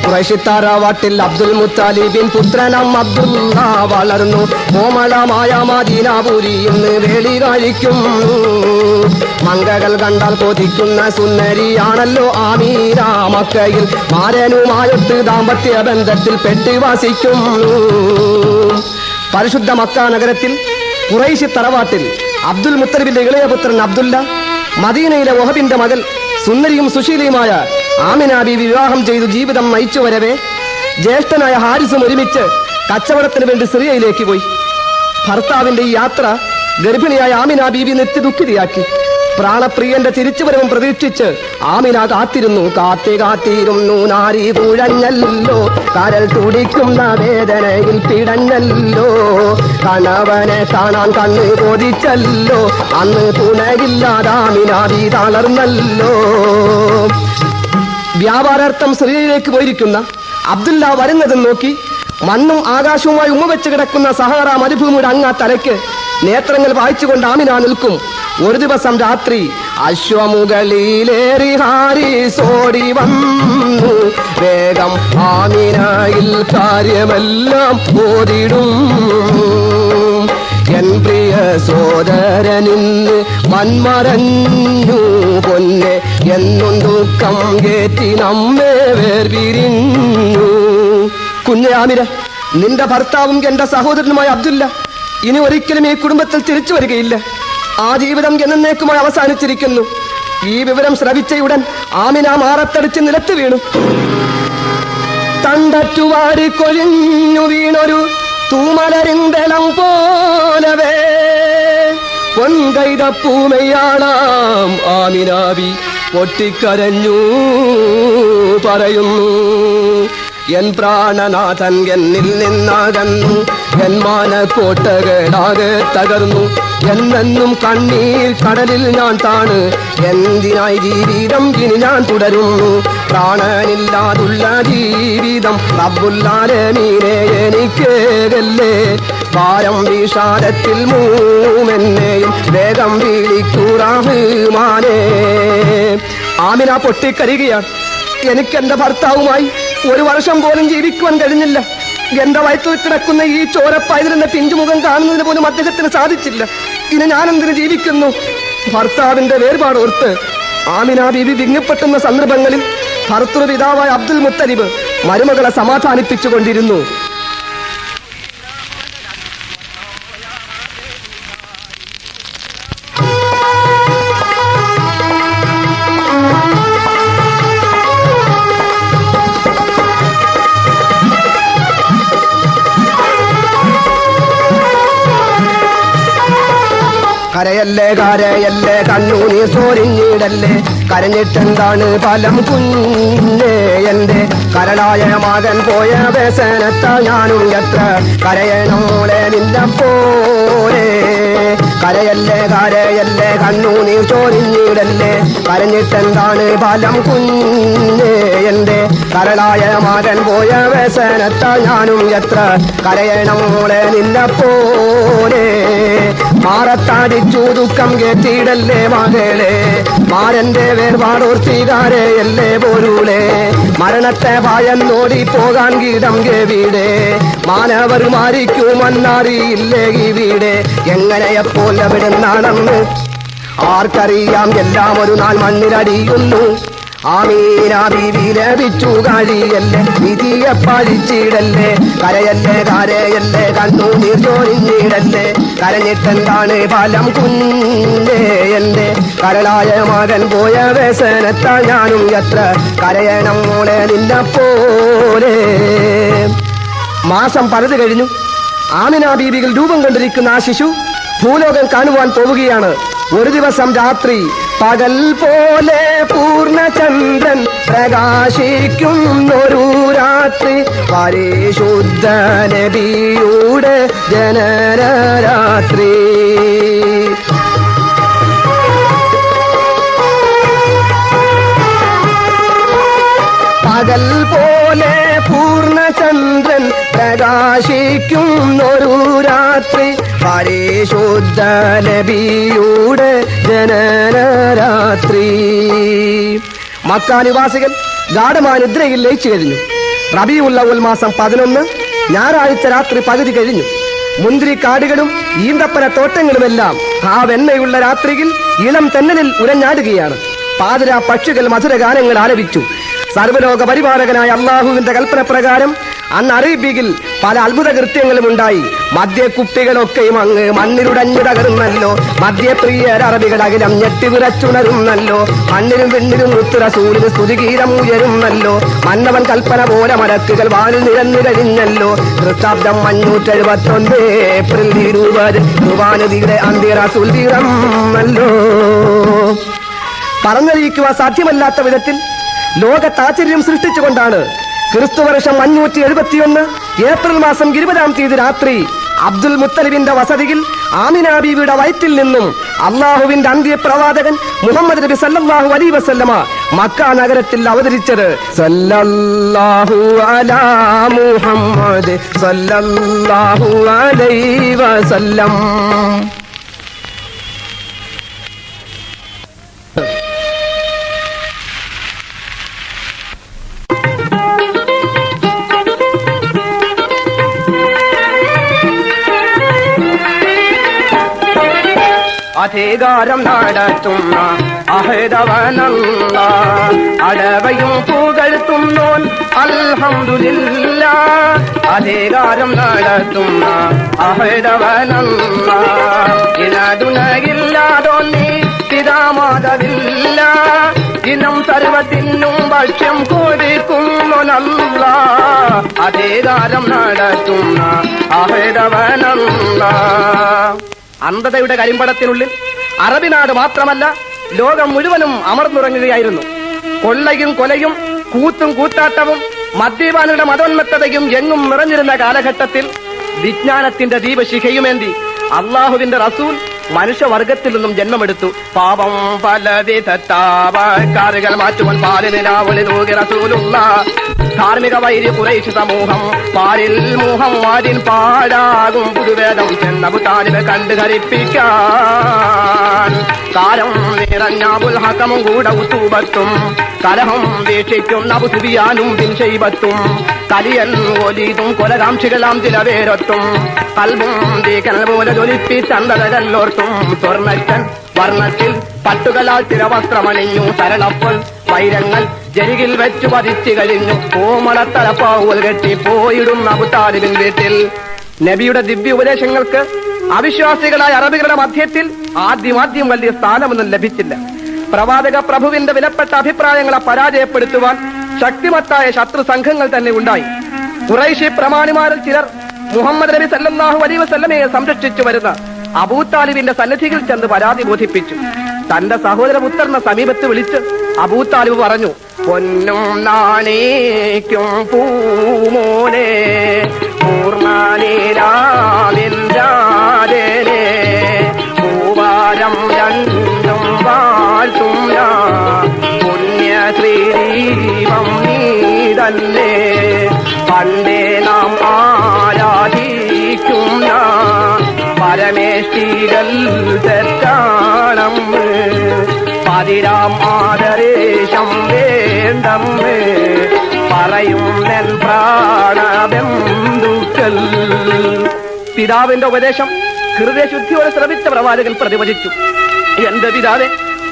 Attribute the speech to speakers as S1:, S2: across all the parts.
S1: ഖുറൈശിത്താറാവാട്ടിൽ അബ്ദുൽ മുത്തലിബിൻ പുത്രനാം അബ്ദുള്ള വളർന്നു. കോമളമായ മദീനാപുരി ഇന്ന് വേളി കഴിക്കുന്നു. മംഗകൾ കണ്ടാൽ കൊതിക്കുന്ന സുന്ദരിയാണല്ലോ ആമീന. മക്കയിൽ മാരനുമായൊട്ട് ദാമ്പത്യ ബന്ധത്തിൽ പെട്ട് വസിക്കുന്നു. പരിശുദ്ധ മക്ക നഗരത്തിൽ ഖുറൈശി തറവാട്ടിൽ അബ്ദുൽ മുത്തലിബിന്റെ ഇളയപുത്രൻ അബ്ദുല്ല മദീനയിലെ വഹബിന്റെ മകൾ സുന്ദരിയും സുശീലയുമായ ആമിന ബീവി വിവാഹം ചെയ്തു ജീവിതം നയിച്ചു വരവേ ജ്യേഷ്ഠനായ ഹാരിസും ഒരുമിച്ച് കച്ചവടത്തിന് വേണ്ടി സിറിയയിലേക്ക് പോയി. ഭർത്താവിന്റെ ഈ യാത്ര ഗർഭിണിയായ ആമിന ബീവി നിത്യ ദുഃഖിതയാക്കി. പ്രാണപ്രിയന്റെ തിരിച്ചുവരവും പ്രതീക്ഷിച്ച് ആമിന കാത്തിരുന്നു. കാത്തിരുന്നു നാരി തുഴഞ്ഞല്ലോ, കരൽ തുടിക്കുന്ന വേദനയിൽ പിടഞ്ഞല്ലോ. കണവനെ കാണാൻ കണ്ണ് കൊതിച്ചല്ലോ, അന്ന് തുണയില്ലാതെ ആമിന ബീവി തളർന്നല്ലോ. വ്യാപാരാർത്ഥം സിറിയയിലേക്ക് പോയിരിക്കുന്ന അബ്ദുല്ല വരുന്നതെന്ന് നോക്കി മണ്ണും ആകാശവുമായി ഉമ്മവെച്ച് കിടക്കുന്ന സഹാറ മരുഭൂമിയുടെ അങ്ങാ തലയ്ക്ക് നേത്രങ്ങൾ വായിച്ചുകൊണ്ട് ആമിന നിൽക്കും. ഒരു ദിവസം രാത്രി അശ്വമുകളിലേറി ഹാരിസോടി വന്നു. വേഗം ആമിനയിൽ കാര്യമെല്ലാം ഓതിടും. എൻ പ്രിയ സോദരനിന്ന് മൺമറഞ്ഞു പൊന്നെ, എന്നും ദുഃഖം കേറ്റി നമ്മെ വേർപിരിഞ്ഞു. കുഞ്ഞെ ആമിന, നിന്റെ ഭർത്താവും എന്റെ സഹോദരനുമായ അബ്ദുല്ല ഇനി ഒരിക്കലും ഈ കുടുംബത്തിൽ തിരിച്ചു വരികയില്ല. ആ ജീവിതം എന്നേക്കുമായി അവസാനിച്ചിരിക്കുന്നു. ഈ വിവരം ശ്രവിച്ചയുടൻ ആമിന മാറത്തടിച്ച് നിലത്ത് വീണു. തണ്ടറ്റുവാരി കൊഴിഞ്ഞു വീണൊരു തൂമലരിന്തളം പോലവേ പൊൻകൈതപ്പൂമയാണാം ആമിനാബി പൊട്ടിക്കരഞ്ഞു പറയുന്നു. എൻ പ്രാണനാഥൻ എന്നിൽ നിന്നകന്നു, എൻ മാനക്കോട്ടകളാകെ തകർന്നു. എന്നെന്നും കണ്ണീർ കടലിൽ ഞാൻ താണ്. എന്തിനായി ജീവിതം ഇനി ഞാൻ തുടരുന്നു? പ്രാണനില്ലാതുള്ള ജീവിതം റബ്ബുൽ-ആലമീനെ എനിക്കേകല്ലേ. ഭാരം വിഷാദത്തിൽ മൂമെന്നെയും വേഗം വിളിക്കൂ റഹ്മാനേ. ആമിന പൊട്ടിക്കരികയാണ്. എനിക്കെന്റെ ഭർത്താവുമായി ഒരു വർഷം പോലും ജീവിക്കുവാൻ കഴിഞ്ഞില്ല. എന്റെ വയറ്റിൽ കിടക്കുന്ന ഈ ചോരപ്പൈതലിന്റെ പിഞ്ചുമുഖം കാണുന്നതിന് പോലും അദ്ദേഹത്തിന് സാധിച്ചില്ല. ഇനി ഞാനെന്തിനു ജീവിക്കുന്നു? ഭർത്താവിന്റെ വേർപാട് ഓർത്ത് ആമിന ബീവി വിങ്ങപ്പെട്ടെന്ന സന്ദർഭങ്ങളിൽ ഭർത്തൃപിതാവായ അബ്ദുൽ മുത്തലിബ് മരുമകളെ സമാധാനിപ്പിച്ചുകൊണ്ടിരുന്നു. കരയല്ലേ കരയല്ലേ കണ്ണൂനി സോരിഞ്ഞിടല്ലേ, കരഞ്ഞിട്ടെന്താണ് ഫലം കുഞ്ഞേ. എന്റെ കരളായ മകൻ പോയ വ്യസനത്താൽ ഞാനും എത്ര കരയണം മോളെ നിന്നെ പോലെ. കരയല്ലേ കരയല്ലേ കണ്ണൂനി സോരിഞ്ഞിടല്ലേ, കരഞ്ഞിട്ടെന്താണ് ഫലം കുഞ്ഞേ. എന്റെ കരളായ മകൻ പോയ വ്യസനത്താൽ ഞാനും എത്ര കരയണം മോളെ നിന്നെ പോലെ. മാറത്താടിച്ചു ദുഃഖം കേട്ടിടല്ലേ മകളെ, മാരന്റെ വേർപാടോർത്തികാരെയല്ലേ പോരൂളെ. മരണത്തെ ഭയന്നോടി പോകാൻ ഗീതം കേവിടെ, മാനവർ മാരിക്കുമെന്നറിയില്ലേ ഇവിടെ. എങ്ങനെയെപ്പോൾ എവിടുന്നാണെന്ന് ആർക്കറിയാം, എല്ലാം ഒരു നാൾ മണ്ണിലടിയുന്നു. ആമീന ബീവി ലഭിച്ചു കഴിയല്ലേ, വിധിയെ പഴിച്ചിടല്ലേ. കരയല്ലേ കരയല്ലേ കണ്ണുനീർ ചൊരിഞ്ഞിടല്ലേ, കരഞ്ഞിട്ടെന്താണ് ഫലം കുഞ്ഞേ. എന്റെ കരളായ മകൻ പോയ വ്യസനത്താൽ ഞാനും എത്ര കരയണം മോളെ നിന്നെ പോലെ. മാസം പലത് കഴിഞ്ഞു. ആമിന ബീവികൾ രൂപം കൊണ്ടിരിക്കുന്ന ആ ശിശു ഭൂലോകം കാണുവാൻ പോവുകയാണ്. ഒരു ദിവസം രാത്രി പകൽ പോലെ പൂർണ്ണചന്ദ്രൻ പ്രകാശിക്കുന്നൊരു രാത്രി, പരിശുദ്ധ നബിയുടെ ജനന രാത്രി. പകൽ പോലെ പൂർണ്ണചന്ദ്രൻ പ്രകാശിക്കുന്നൊരു രാത്രി, പരിശുദ്ധ നബിയുടെ ജനന രാത്രി. മക്ക നിവാസികൾ ഗാഢമായ നിദ്രയിൽ ലയിച്ചു കഴിഞ്ഞു. റബീഉൽ അവ്വൽ മാസം 11 ഞായറാഴ്ച രാത്രി പകുതി കഴിഞ്ഞു. മുന്തിരി കാടുകളും ഈന്തപ്പന തോട്ടങ്ങളുമെല്ലാം ആ വെണ്ണയുള്ള രാത്രിയിൽ ഇളം തെന്നലിൽ ഉരഞ്ഞാടുകയാണ്. പാതിരാ പക്ഷികൾ മധുരഗാനങ്ങൾ ആലപിച്ചു. സർവ്വലോക പരിപാലകനായ അള്ളാഹുവിന്റെ കൽപ്പന പ്രകാരം അന്ന് അറേബ്യയിൽ പല അത്ഭുത കൃത്യങ്ങളും ഉണ്ടായി. മദ്യക്കുപ്പികളൊക്കെയും അങ്ങ് മണ്ണിലുടഞ്ഞു തകർന്നല്ലോ. മദ്യപ്രിയർ അറബികൾ അകിലം ഞെട്ടി വിറച്ചുണരുന്നല്ലോ. മണ്ണിലും വിണ്ണിലും ഉത്തരസൂര്യന് സ്തുതിഗീതം ഉയരുന്നല്ലോ. മന്നവൻ കൽപ്പന പോലെ മലക്കുകൾ വാനിൽ നിരന്നു കഴിഞ്ഞല്ലോ. ക്രിസ്താബ്ദം 571 ഏപ്രിൽ 20 ഖുർആനിലെ അന്ത്യറസൂൽ പിറന്നല്ലോ. പറഞ്ഞറിയിക്കുവാൻ സാധ്യമല്ലാത്ത വിധത്തിൽ ലോകത്താശ്ചര്യം സൃഷ്ടിച്ചുകൊണ്ടാണ് ക്രിസ്തുവർഷം 571 ഏപ്രിൽ മാസം 20-ാം തീയതി രാത്രി അബ്ദുൽ മുത്തലിബിന്റെ വസതിയിൽ ആമിന ബീവിയുടെ വയറ്റിൽ നിന്നും അള്ളാഹുവിന്റെ അന്ത്യപ്രവാചകൻ മുഹമ്മദ് നബി സല്ലല്ലാഹു അലൈഹി വസല്ലമ മക്ക നഗരത്തിൽ അവതരിച്ചത്. സല്ലല്ലാഹു അലാ മുഹമ്മദ് സല്ലല്ലാഹു അലൈഹി വസല്ലം. അധികാരം നടത്തുന്ന അഹദവനല്ല, അടവയും പുകഴ്ത്തുന്നോൻ അൽഹംദുലില്ലാഹ്. അധികാരം നടത്തുന്ന അഹദവനല്ല, ഇനതുണയില്ലാതൊന്നി പിതാമാതവില്ല. ഇനം സർവത്തിനും ഭക്ഷ്യം കൊടുക്കുന്നൊനല്ല, അധികാരം നടത്തുന്ന അഹദവനല്ല. അന്ധതയുടെ കരിമ്പടത്തിനുള്ളിൽ അറബി നാട് മാത്രമല്ല ലോകം മുഴുവനും അമർന്നുറങ്ങുകയായിരുന്നു. കൊള്ളയും കൊലയും കൂത്തും കൂത്താട്ടവും മദ്യപാനിയുടെ മതോന്മത്തതയും എങ്ങും നിറഞ്ഞിരുന്ന കാലഘട്ടത്തിൽ വിജ്ഞാനത്തിന്റെ ദീപശിഖയുമേന്തി അള്ളാഹുവിന്റെ റസൂൽ മനുഷ്യവർഗത്തിൽ നിന്നും ജന്മമെടുത്തു. പാപം പലവിധത്താവക്കാറുകൾ മാറ്റുവാൻ പാലിനാവളി തൂകി റസൂലുള്ള. ധാർമ്മിക വൈരി കുറേശ് സമൂഹം പാലിൽ മോഹം വാരിൻ പാടാകും പുതുവേദം ചെന്നബു താലിബ് കണ്ടു ധരിപ്പിക്കാൻ. കാലം നിറഞ്ഞാബുൽ ഹക്കമും കൂടെ ഉത്തൂബത്തും കലഹം വീക്ഷിക്കുന്ന ബുസുബിയാനും പിൻശൈബത്തും കലിയൻ ഒലീതും കൊലകാംക്ഷികളാം ചില പേരൊത്തും കൽബും തീക്കനൽ പോലെ ജ്വലിപ്പിച്ചന്തതല്ലോർത്തും സ്വർണ്ണച്ചൻ വർണ്ണത്തിൽ പട്ടുകളാൽ ചിരവസ്ത്രമണിഞ്ഞു സരളപ്പോൾ വൈരങ്ങൾ ജരികിൽ വെച്ചു പതിച്ചു കഴിഞ്ഞു. കോമളത്തലപ്പാവുകൾ കെട്ടി പോയിടുന്ന അബൂ താലിബിൻ വീട്ടിൽ. നബിയുടെ ദിവ്യ ഉപദേശങ്ങൾക്ക് അവിശ്വാസികളായ അറബികളുടെ മധ്യത്തിൽ ആദ്യം വലിയ സ്ഥാനമൊന്നും ലഭിച്ചില്ല. പ്രവാചക പ്രഭുവിന്റെ വിലപ്പെട്ട അഭിപ്രായങ്ങളെ പരാജയപ്പെടുത്തുവാൻ ശക്തിമത്തായ ശത്രു സംഘങ്ങൾ തന്നെ ഉണ്ടായി. ഖുറൈശി പ്രമാണിമാരിൽ ചിലർ മുഹമ്മദ് നബി സല്ലല്ലാഹു അലൈഹി വസല്ലമയെ സംരക്ഷിച്ചു വരുന്ന അബൂ താലിബിന്റെ സന്നിധിയിൽ ചെന്ന് പരാതി ബോധിപ്പിച്ചു. തന്റെ സഹോദരപുത്രനെ സമീപത്ത് വിളിച്ച് അബൂ താലിബ് പറഞ്ഞു, പൊന്നും നാണേക്കും പൂമോനെ പൂർണ്ണാനിരാജനെ പൂവാരം രണ്ടും വാഴ്ത്തും പുണ്യശ്രീദീപം നീ തന്നെ പണ്ടേ നാം ആരാധിക്കും പരമേശ്വരൽ തെറ്റാണം പതിരാം ആദരേശം വേണ്ടം പറയും നെൽ പ്രാണബന്ധുക്കൾ. പിതാവിന്റെ ഉപദേശം ഹൃദയശുദ്ധിയോടെ ശ്രമിച്ച പ്രവാചകൻ പ്രതിവചിച്ചു, എന്റെ പിതാവെ,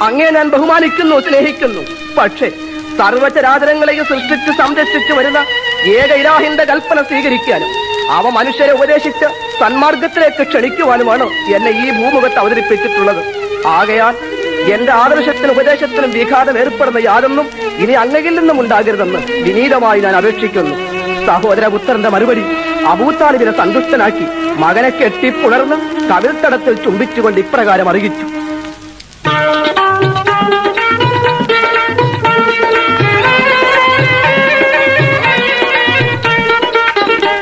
S1: അങ്ങേ ഞാൻ ബഹുമാനിക്കുന്നു, സ്നേഹിക്കുന്നു. പക്ഷേ സർവചരാചരങ്ങളെയും സൃഷ്ടിച്ച് സംരക്ഷിച്ചു വരുന്ന ഏക ഇലാഹിന്റെ കൽപ്പന സ്വീകരിക്കാനും അവ മനുഷ്യരെ ഉപദേശിച്ച് സന്മാർഗത്തിലേക്ക് ക്ഷണിക്കുവാനുമാണ് എന്നെ ഈ ഭൂമുഖത്ത് അവതരിപ്പിച്ചിട്ടുള്ളത്. ആകയാൽ എന്റെ ആദർശത്തിനും ഉപദേശത്തിനും വിഘാതം ഏർപ്പെടുന്ന യാതൊന്നും ഇനി അങ്ങയിൽ നിന്നും ഉണ്ടാകരുതെന്ന് വിനീതമായി ഞാൻ അപേക്ഷിക്കുന്നു. സഹോദരപുത്രന്റെ മറുപടി അബൂ താലിബിനെ സന്തുഷ്ടനാക്കി മകനെ കെട്ടിപ്പുണർന്ന് കവിൾത്തടത്തിൽ ചുംബിച്ചുകൊണ്ട് ഇപ്രകാരം അറിയിച്ചു,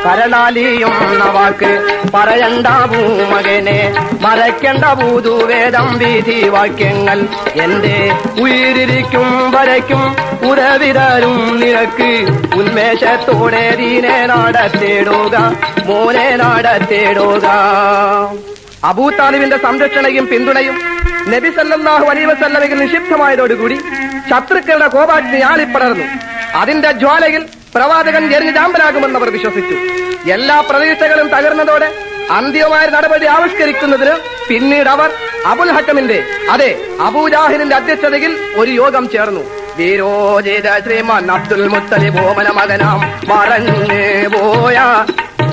S1: കരളാലിയും വാക്ക് പറയണ്ടാവൂ മകനെ, മറയ്ക്കണ്ട ഭൂതുവേദം വീതി വാക്യങ്ങൾ. എന്റെ ഉയിരിക്കും വരയ്ക്കും ഉറവിതരും നിനക്ക് ഉന്മേഷത്തോടെ ദീനെ നടത്തിടുക, മോനെ നടത്തിടുക. അബൂ താലിബിന്റെ സംരക്ഷണയും പിന്തുണയും നബി സല്ലല്ലാഹു അലൈഹി വസല്ലമയിൽ നിക്ഷിപ്തമായതോടുകൂടി ശത്രുക്കളുടെ കോപാഗ്നി ആളിപ്പടർന്നു. അതിന്റെ ജ്വാലയിൽ പ്രവാചകൻ എറിഞ്ഞ് ചാമ്പലാകുമെന്ന് അവർ വിശ്വസിച്ചു. എല്ലാ പ്രതീക്ഷകളും തകർന്നതോടെ അന്തിമമായ നടപടി ആവിഷ്കരിക്കുന്നതിന് പിന്നീട് അവർ അബുൽ ഹക്കമിന്റെ, അതെ അബൂജാഹിലിന്റെ അധ്യക്ഷതയിൽ ഒരു യോഗം ചേർന്നു. വീരോചിത ശ്രീമാൻ അബ്ദുൽ മുത്തലിബ് ഓമന മകനാം മറഞ്ഞു പോയ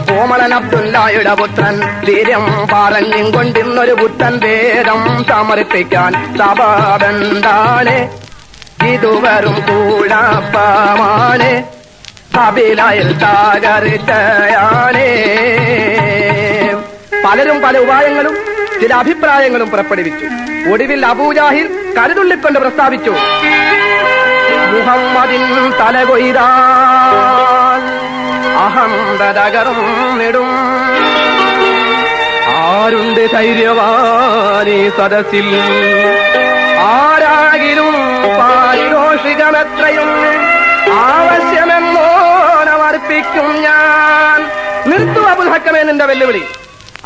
S1: കോമളൻ അബ്ദുല്ലായുടെ പുത്രൻ ധീര്യം പറഞ്ഞും കൊണ്ടിന്നൊരു പുത്തൻ വേദം സമർപ്പിക്കാൻ സബബെന്താണ്? ഇതുവരും കൂടപ്പമാണ്, കബിലയിൽ തകർച്ചയാണ്. പലരും പല ഉപായങ്ങളും ചില അഭിപ്രായങ്ങളും പുറപ്പെടുവിച്ചു. ഒടുവിൽ അബൂജാഹിൽ കരുതുള്ളിക്കൊണ്ട് പ്രസ്താവിച്ചു, മുഹമ്മദിൻ തലകൊയ്താൽ അഹന്തകർന്നിടും. ആരുണ്ട് ധൈര്യവാനീ സദസ്സിൽ? ആരാകിലും പാരിതോഷികമെത്രയും ആവശ്യമെന്നോണമർപ്പിക്കും ഞാൻ. നിർത്തു അബുൽ ഹക്കമേനിന്റെ വെല്ലുവിളി.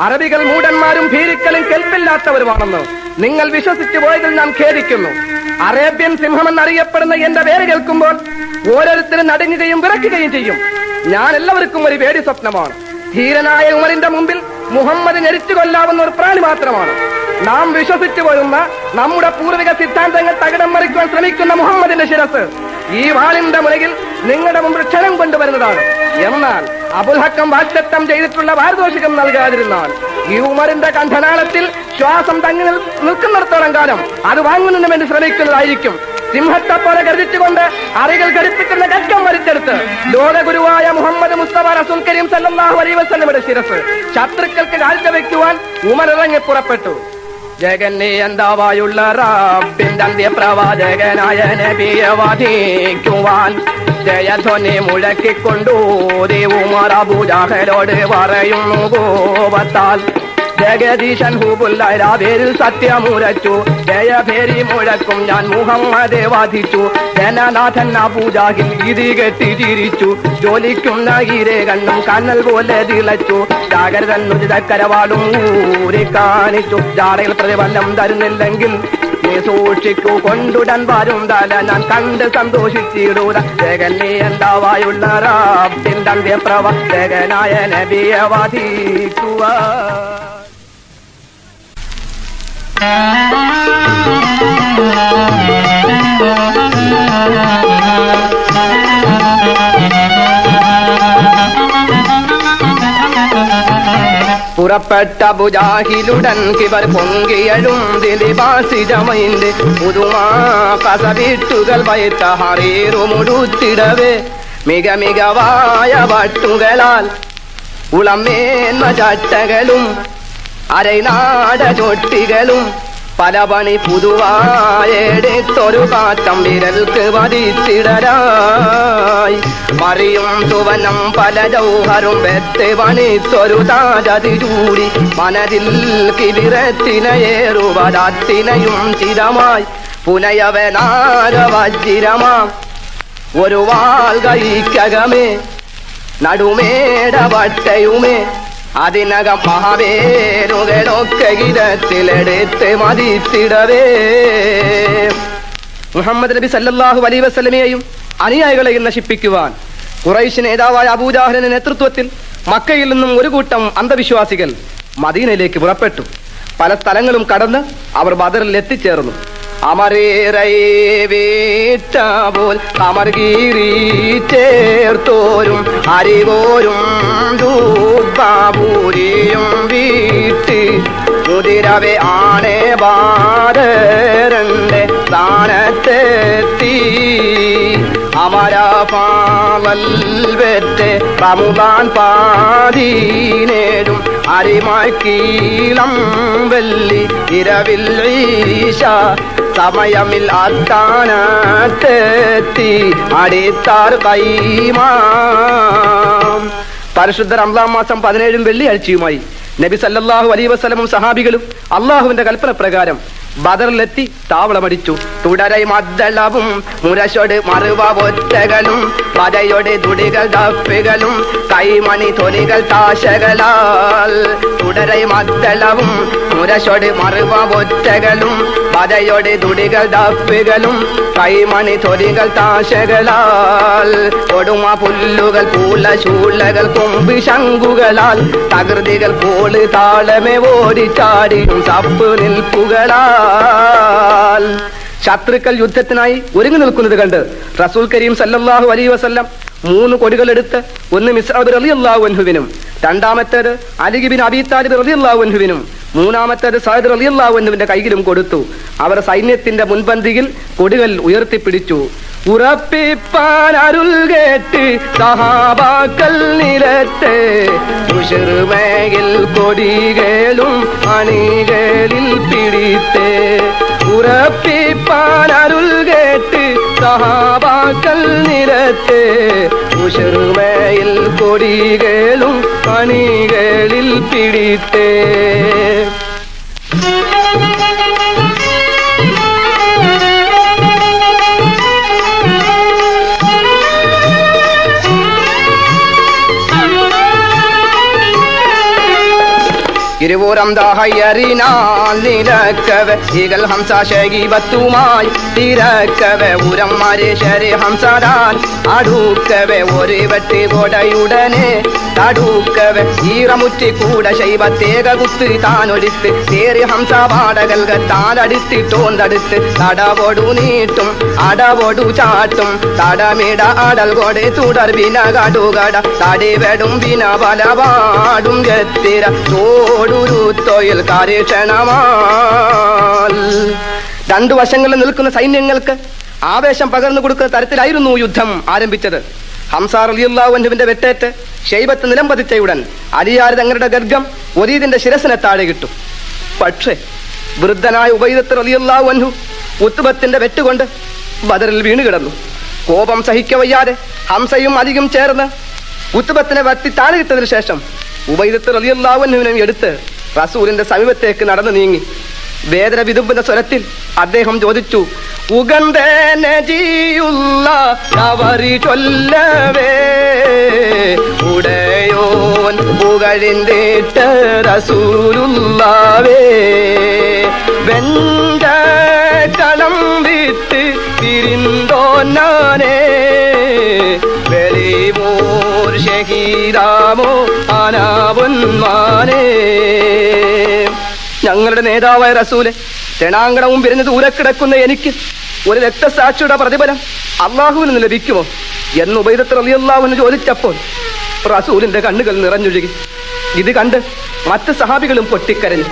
S1: അറബികൾ മൂഢന്മാരും ഭീരുക്കളും കെൽപ്പില്ലാത്തവരുമാണെന്ന് നിങ്ങൾ വിശ്വസിച്ചു പോയതിൽ ഞാൻ ഖേദിക്കുന്നു. അറേബ്യൻ സിംഹമെന്നറിയപ്പെടുന്ന എന്റെ പേര് കേൾക്കുമ്പോൾ ഓരോരുത്തരും നടുങ്ങുകയും വിറയ്ക്കുകയും ചെയ്യും. ഞാൻ എല്ലാവർക്കും ഒരു പേടി സ്വപ്നമാണ്. ധീരനായ ഉമറിന്റെ മുമ്പിൽ മുഹമ്മദ് ഞെരിച്ചു കൊല്ലാവുന്ന ഒരു പ്രാണി മാത്രമാണ്. നാം വിശ്വസിച്ചു പോരുന്ന നമ്മുടെ പൂർവിക സിദ്ധാന്തങ്ങൾ തകിടം മറിക്കുവാൻ ശ്രമിക്കുന്ന മുഹമ്മദിന്റെ ശിരസ് ഈ വാളിന്റെ മുലകിൽ നിങ്ങളുടെ മുമ്പ് ക്ഷണം കൊണ്ടുവരുന്നതാണ്. എന്നാൽ അബുൽ ഹക്കം വാഗ്ദത്തം ചെയ്തിട്ടുള്ള പാരിതോഷികം നൽകാതിരുന്നാൽ ഈ ഉമറിന്റെ കണ്ഠനാളത്തിൽ ശ്വാസം തങ്ങി നിൽക്കുന്നിടത്തോളം കാലം അത് വാങ്ങുന്നതിന് വേണ്ടി ശ്രമിക്കുന്നതായിരിക്കും. സിംഹത്തെ പോലെ ഗർജിച്ചുകൊണ്ട് അറികൾ ഘടിപ്പിക്കുന്ന ഘട്ടം വലിച്ചെടുത്ത് ലോകഗുരുവായ മുഹമ്മദ് മുസ്തഫ റസൂൽ കരീം സല്ലല്ലാഹു അലൈഹി വസല്ലമയുടെ ശിരസ് ശത്രുക്കൾക്ക് കാഴ്ചവെക്കുവാൻ ഉമർ ഇറങ്ങി പുറപ്പെട്ടു. ജഗന്നിയന്താവായുള്ള റബ്ബിന്റെ അന്ത്യപ്രവാചകനായ നബിയെ വധിക്കുവാൻ ജയധ്വനി മുഴക്കിക്കൊണ്ടൂരി ഉമർ അബൂജഹലോട് പറയുന്നു കോപത്താൽ, ജഗദീശൻ ഹുബുല്ലാ പേരിൽ സത്യമുരച്ചു, ജയഭേരി മുഴക്കും ഞാൻ മുഹമ്മദെ വധിച്ചു. ജനനാഥൻ അബൂജാഹിൽ ഇതി കെട്ടി ചിരിച്ചു, ജോലിക്കുന്ന ഈരെ കണ്ണും കണ്ണൽ പോലെ തിളച്ചു. ജാഗ്രതക്കരവാടും ഊരി കാണിച്ചു, ജാടയിൽ പ്രതിഫലം തരുന്നില്ലെങ്കിൽ നീ സൂക്ഷിക്കൂ, കൊണ്ടുടൻ വരും തല ഞാൻ കണ്ട് സന്തോഷിച്ചിടൂത. ജഗന്നിയന്താവായുള്ള റബ്ബിന്റെ അന്ത്യപ്രവാചകനായ നബിയെ വധിക്കുക. പുറപ്പെട്ട അബൂജാഹിലുടൻ കിബർ പൊങ്കിയഴും ദിലിബാസിജമൈന്റെ പുതുമാ കസവിട്ടുകൾ വൈത്ത ഹറീറുമുടുത്തിടവേ മിക മികവായ വട്ടുകളാൽ ഉളമേന്മ ചട്ടകളും അരൈനാട ചൊട്ടികളും പല പണി പുതുവായെടുത്തൊരു കാറ്റം വിരൽക്ക് വധിച്ചിടരായി. മറിയും സുവനം പല ജൗഹറും വെത്ത് പണിത്തൊരു താജതി ചൂടി മനതിൽ കിവിറത്തിനയേറുവതാത്തിനയും ചിരമായി പുനയവനാഗവജ്ജിരമാം ഒരു വാൾ കൈക്കകമേ നടുമേട വട്ടയുമേ അതിനകം മഹാവേരുകളൊക്കെ ഗിരത്തിലെടുത്ത് മതിത്തിടവേ. മുഹമ്മദ് നബി സല്ലല്ലാഹു അലൈഹി വസല്ലമയെയും അനുയായികളെയും നശിപ്പിക്കുവാൻ ഖുറൈശ് നേതാവായ അബൂജഹലിന്റെ നേതൃത്വത്തിൽ മക്കയിൽ നിന്നും ഒരു കൂട്ടം അന്ധവിശ്വാസികൾ മദീനയിലേക്ക് പുറപ്പെട്ടു. പല സ്ഥലങ്ങളും കടന്ന് അവർ ബദറിൽ എത്തിച്ചേർന്നു. അമരേറേറ്റപോൽ അമർഗീരി ചേർത്തോരും അരികോരും ദൂബാപൂരിയും വീട്ട് മുതിരവെ ആണേ ബാദരന്റെ സ്ഥാനത്തെത്തി. അമരപാവൽ വെറ്റ് റമദാൻ പാതീനേടും അരിമക്കീളം വെള്ളി ഇരവിൽ ഈശ സമയമിൽ അത്താനത്തെത്തി അടിത്താർ കൈമാം. പരിശുദ്ധ റമദാൻ മാസം 17 വെള്ളിയാഴ്ചയുമായി നബി സല്ലല്ലാഹു അലൈഹി വസല്ലമും സഹാബികളും അള്ളാഹുവിന്റെ കൽപ്പന പ്രകാരം ബദറിലെത്തി താവളമടിച്ചു. തുടരൈ മദ്ദളവും മുരശോട് മറുവ ഒറ്റകളും പതയോടെ തുടികൾ ദഫുകളും കൈമണി തൊലികൾ താശകളാൽ. തുടരൈ മദ്ദളവും മുരശോട് മറുവ ഒറ്റകളും പതയോടെ തുടികൾ ദഫുകളും കൈമണി തൊരികൾ താശകളാൽ കൊടുമ പുല്ലുകൾ പൂല ശൂലകൾ കൊമ്പ് ശംഖുകളാൽ തകൃതികൾ കോള് താളമേ ഓടിച്ചാടിയും സപ്പ് നിൽപ്പുകളാൽ ശത്രുക്കൾ യുദ്ധത്തിനായി ഒരുങ്ങി നിൽക്കുന്നത് കണ്ട് റസൂൽ കരീം സല്ലല്ലാഹു അലൈഹി വസല്ലം 3 കൊടികൾ എടുത്ത് ഒന്ന് മിസ്അബ് റളിയല്ലാഹു അൻഹുവിനും, രണ്ടാമത്തേത് അലി ഇബ്നു അബീ താലിബ് റളിയല്ലാഹു അൻഹുവിനും, മൂന്നാമത്തേത് സഅദ് റളിയല്ലാഹു അൻഹുവിന്റെ കൈയിലും കൊടുത്തു. അവർ സൈന്യത്തിന്റെ മുൻപന്തിയിൽ കൊടികൾ ഉയർത്തിപ്പിടിച്ചു. ഉറപ്പിപ്പാൻ അരുൾ കേട്ട് സഹാബാക്കൾ നിരത്തെ ഉശിർമയിൽ കൊടികളും അണികളിൽ പിടിത്തേ. ഉറപ്പിപ്പാൻ അരുൾ കേട്ട് സഹാബാക്കൾ നിരത്തെ ഉശിർമയിൽ കൊടികളും അണികളിൽ പിടിത്തേ. ഇരുപുറം ദാഹയറിനാൽ നിരക്കവെ ഈകൾ ഹംസ ഷഗീബത്തുമായി തിരക്കവെ ഉരം മരേശരെ ഹംസരാൻ അടുക്കവെ ഒരു വെട്ടി കൊടയുടനെ തടുക്കവെ ഈറമുറ്റി കൂടെ ശൈവത്തേക കുത്ത് താനൊടിത്ത് തേറി ഹംസ പാടകൽക താലടിത്തിട്ടോന്തടുത്ത് തടവൊടു നീട്ടും അടവൊടു ചാട്ടും തടമിട അടൽ കൊടെ തുടർ വിന കടുകട തടിവെടും വിന പലപാടും എത്തിര തോടുരു തൊഴിൽ കാര്യക്ഷണമാൽ. 2 വശങ്ങളിൽ നിൽക്കുന്ന സൈന്യങ്ങൾക്ക് ആവേശം പകർന്നു കൊടുക്കുന്ന തരത്തിലായിരുന്നു യുദ്ധം ആരംഭിച്ചത്. ഹംസ റളിയല്ലാഹു അൻഹുവിന്റെ വെട്ടേറ്റ് ശൈബത്ത് നിലംപതിച്ചയുടൻ അലിയാർ തങ്ങളുടെ ഗർഗം ഒരീദിന്റെ ശിരസിനെ താഴെ കിട്ടും. പക്ഷേ വൃദ്ധനായ ഉബൈദത്ത് റളിയല്ലാഹു അൻഹു ഉത്ബത്തിന്റെ വെട്ടുകൊണ്ട് ബദറിൽ വീണു കിടന്നു. കോപം സഹിക്കവയ്യാതെ ഹംസയും അലിയും ചേർന്ന് ഉത്ബത്തിനെ വത്തി താഴെ കിട്ടതിനു ശേഷം ഉബൈദത്ത് റളിയല്ലാഹു അൻഹുവിനെ എടുത്ത് റസൂലിന്റെ സമീപത്തേക്ക് നടന്നു നീങ്ങി. വേദന വിതുമ്പുന്ന സ്വരത്തിൽ അദ്ദേഹം ചോദിച്ചു, ചൊല്ലവേ ഉടയോൻ പുകഴിന്തിട്ട റസൂലുള്ളാവേ വെണ്ട കളം വിട്ട് തിരിന്തോന്നാനേ വെളിമൂർ ഷഹീദാമോ ആനാവന്മാനേ. ഞങ്ങളുടെ നേതാവായ റസൂലെ, ക്ഷണാങ്കണവും വിരിഞ്ഞ് ദൂരെ കിടക്കുന്ന എനിക്ക് ഒരു രക്തസാക്ഷിയുടെ പ്രതിഫലം അള്ളാഹുവിൽ നിന്ന് ലഭിക്കുമോ എന്ന് ഉബൈദത്ത് റളിയല്ലാഹു അൻഹു ചോദിച്ചപ്പോൾ റസൂലിന്റെ കണ്ണുകൾ നിറഞ്ഞൊഴുകി. ഇത് കണ്ട് മറ്റ് സഹാബികളും പൊട്ടിക്കരഞ്ഞു.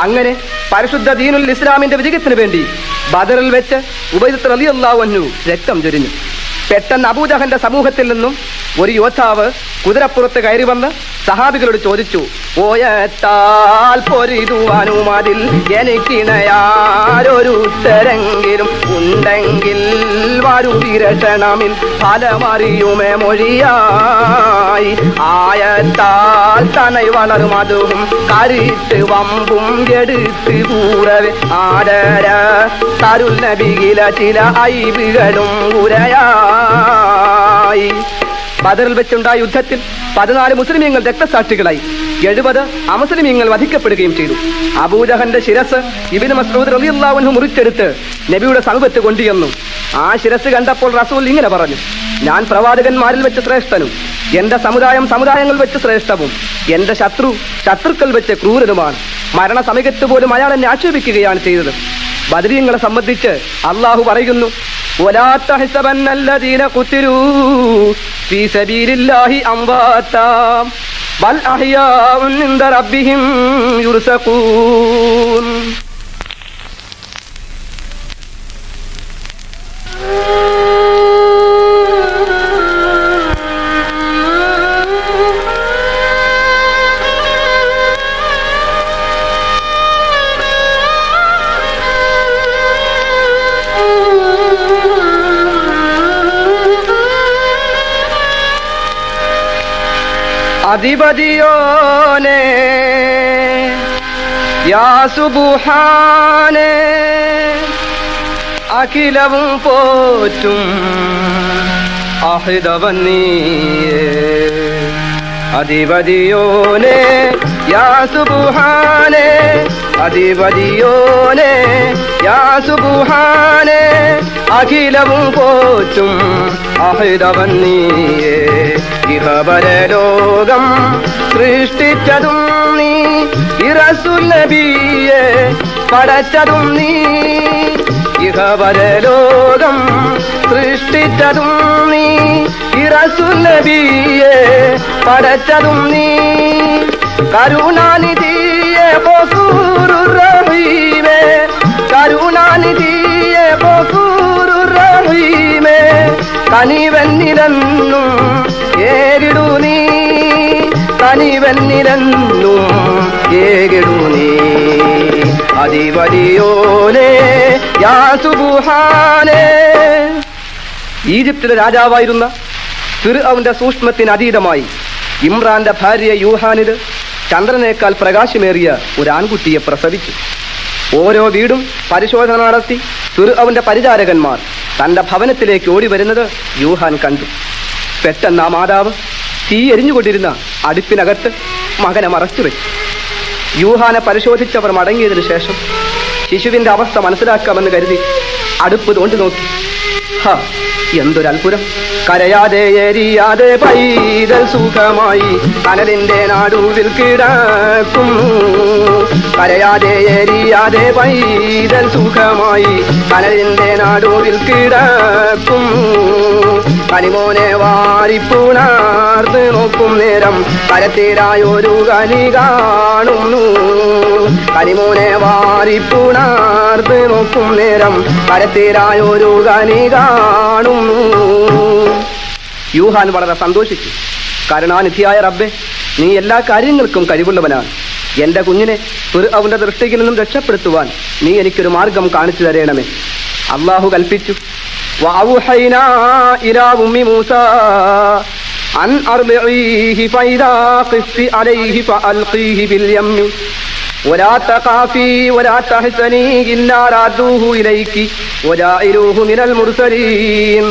S1: അങ്ങനെ പരിശുദ്ധ ദീനുൽ ഇസ്ലാമിന്റെ വിജയത്തിന് വേണ്ടി ബദറിൽ വെച്ച് ഉബൈദത്ത് റളിയല്ലാഹു അൻഹു രക്തം ചൊരിഞ്ഞു. പെട്ടെന്ന് അബൂജഹലിന്റെ സമൂഹത്തിൽ നിന്നും ഒരു യോദ്ധാവ് കുതിരപ്പുറത്ത് കയറി വന്ന് സഹാബികളോട് ചോദിച്ചു, ഓയത്താൽ പൊരിതുവാനും അതിൽ എനിക്കിണയാരൊരു ഉത്തരെങ്കിലും ഉണ്ടെങ്കിൽ വരു വിരക്ഷണമിൽ ഫലമറിയുമേ മൊഴിയായി. ആയത്താൽ തനൈ വളരും അതും കരുത്ത് വമ്പും എടുത്ത് കൂറവെ ആദര തരുൽ നബിയില ചില ഐബുകളും ഉരയായി. ബദറിൽ വെച്ചുണ്ടായ യുദ്ധത്തിൽ 14 മുസ്ലിമീങ്ങൾ രക്തസാക്ഷികളായി, 70 അമുസ്ലിമീങ്ങൾ വധിക്കപ്പെടുകയും ചെയ്തു. അബൂജഹലിന്റെ ശിരസ് ഇബ്നു മസ്ഊദ് റളിയല്ലാഹു അൻഹു മുറിച്ചെടുത്ത് നബിയുടെ സമീപത്ത് കൊണ്ടുവന്നു. ആ ശിരസ് കണ്ടപ്പോൾ റസൂൽ ഇങ്ങനെ പറഞ്ഞു, ഞാൻ പ്രവാചകന്മാരിൽ വെച്ച് ശ്രേഷ്ഠനും എന്റെ സമുദായങ്ങൾ വെച്ച് ശ്രേഷ്ഠവും എന്റെ ശത്രുക്കൾ വെച്ച് ക്രൂരനുമാണ്. മരണസമയത്ത് പോലും അയാൾ എന്നെ ആക്ഷേപിക്കുകയാണ് ചെയ്തത്. ബദരീങ്ങളെ സംബന്ധിച്ച് അള്ളാഹു പറയുന്നു, വലാ തഹ്സബന്നല്ലദീന ഖുതിലൂ ഫീ സബീലില്ലാഹി അംവാതാ ബൽ അഹ്യാഉൻ ഇൻദ റബ്ബിഹിം യുർസഖൂൻ. അധിപതിയോനെ യാ സുബ്ഹാനേ അഖിലവും പോറ്റും അഹിദവൻ നീയേ. അധിപതിയോനെ യാ സുബ്ഹാനേ അധിപതിയോനെ യാ സുബ്ഹാനേ അഖിലവും പോറ്റും അഹിതവൻ നീയേ ഇഹപരലോകം സൃഷ്ടിച്ചതും നീ റസൂൽ നബിയെ പടച്ചതും നീ ഇഹപരലോകം സൃഷ്ടിച്ചതും നീ റസൂൽ നബിയെ പടച്ചതും നീ കരുണാനിധിയെ ഗഫൂറുർ റഹീമേ കരുണാനിധിയെ ഗഫൂറുർ റഹീമേ കനിവെന്നിലെന്നും ഏകിടു നീ കനിവെന്നിലെന്നും ഏകിടു നീ അധിപതിയോനെ യാ സുബ്ഹാനേ. ഈജിപ്തിലെ രാജാവായിരുന്ന ഫിർഔന്റെ സൂക്ഷ്മത്തിന് അതീതമായി ഇമ്രാന്റെ ഭാര്യ യൂഹാനിത് ചന്ദ്രനേക്കാൾ പ്രകാശമേറിയ ഒരു ആൺകുട്ടിയെ പ്രസവിച്ചു. ഓരോ വീടും പരിശോധന നടത്തി ഫിർഔന്റെ പരിചാരകന്മാർ തന്റെ ഭവനത്തിലേക്ക് ഓടി വരുന്നത് യൂഹാൻ കണ്ടു. പെട്ടെന്ന് ആ മാതാവ് തീ എരിഞ്ഞുകൊണ്ടിരുന്ന അടുപ്പിനകത്ത് മകനെ മറച്ചു വെച്ചു. യൂഹാനെ പരിശോധിച്ചവർ മടങ്ങിയതിനു ശേഷം ശിശുവിന്റെ അവസ്ഥ മനസ്സിലാക്കാമെന്ന് കരുതി അടുപ്പ് തോണ്ടി നോക്കി. എന്തൊരത്ഭുതം! കരയാതെ എരിയാതെ പൈതൽ സുഖമായി കനലിന്റെ നാടുവിൽ കിടക്കുന്നു. കരയാതെ എരിയാതെ പൈതൽ സുഖമായി കനലിന്റെ നാടുവിൽ കിടക്കുന്നു. കനിമോനെ വാരിപ്പുണർന്ന് നോക്കും നേരം കരത്തിലായൊരു കനി കാണുന്നു. കനിമോനെ വാരിപ്പുണർന്ന് നോക്കും നേരം കരത്തിലായൊരു കനി കാണുന്നു. യൂഹാൻ വളരെ സന്തോഷിച്ചു. കരുണാനിധിയായ റബ്ബേ, നീ എല്ലാ കാര്യങ്ങൾക്കും കഴിവുള്ളവനാണ്. എന്റെ കുഞ്ഞിനെ ഫിർഔന്റെ ദൃഷ്ടിയിൽ നിന്നും രക്ഷപ്പെടുത്തുവാൻ നീ എനിക്കൊരു മാർഗം കാണിച്ചു തരേണമേ. അള്ളാഹു കൽപ്പിച്ചു, വഅൗഹൈനാ ഇലാ ഉമ്മി മൂസാ അൻ അർദിഈഹി ഫൈദാ ഖിഫ്തി അലൈഹി ഫഅൽഖീഹി ബിൽ യമ്മി വലാ തഖാഫി വലാ തഹ്സനി ഇന്നാ റാദൂഹു ഇലൈകി വജാഇലൂഹു മിനൽ മുർസലീൻ.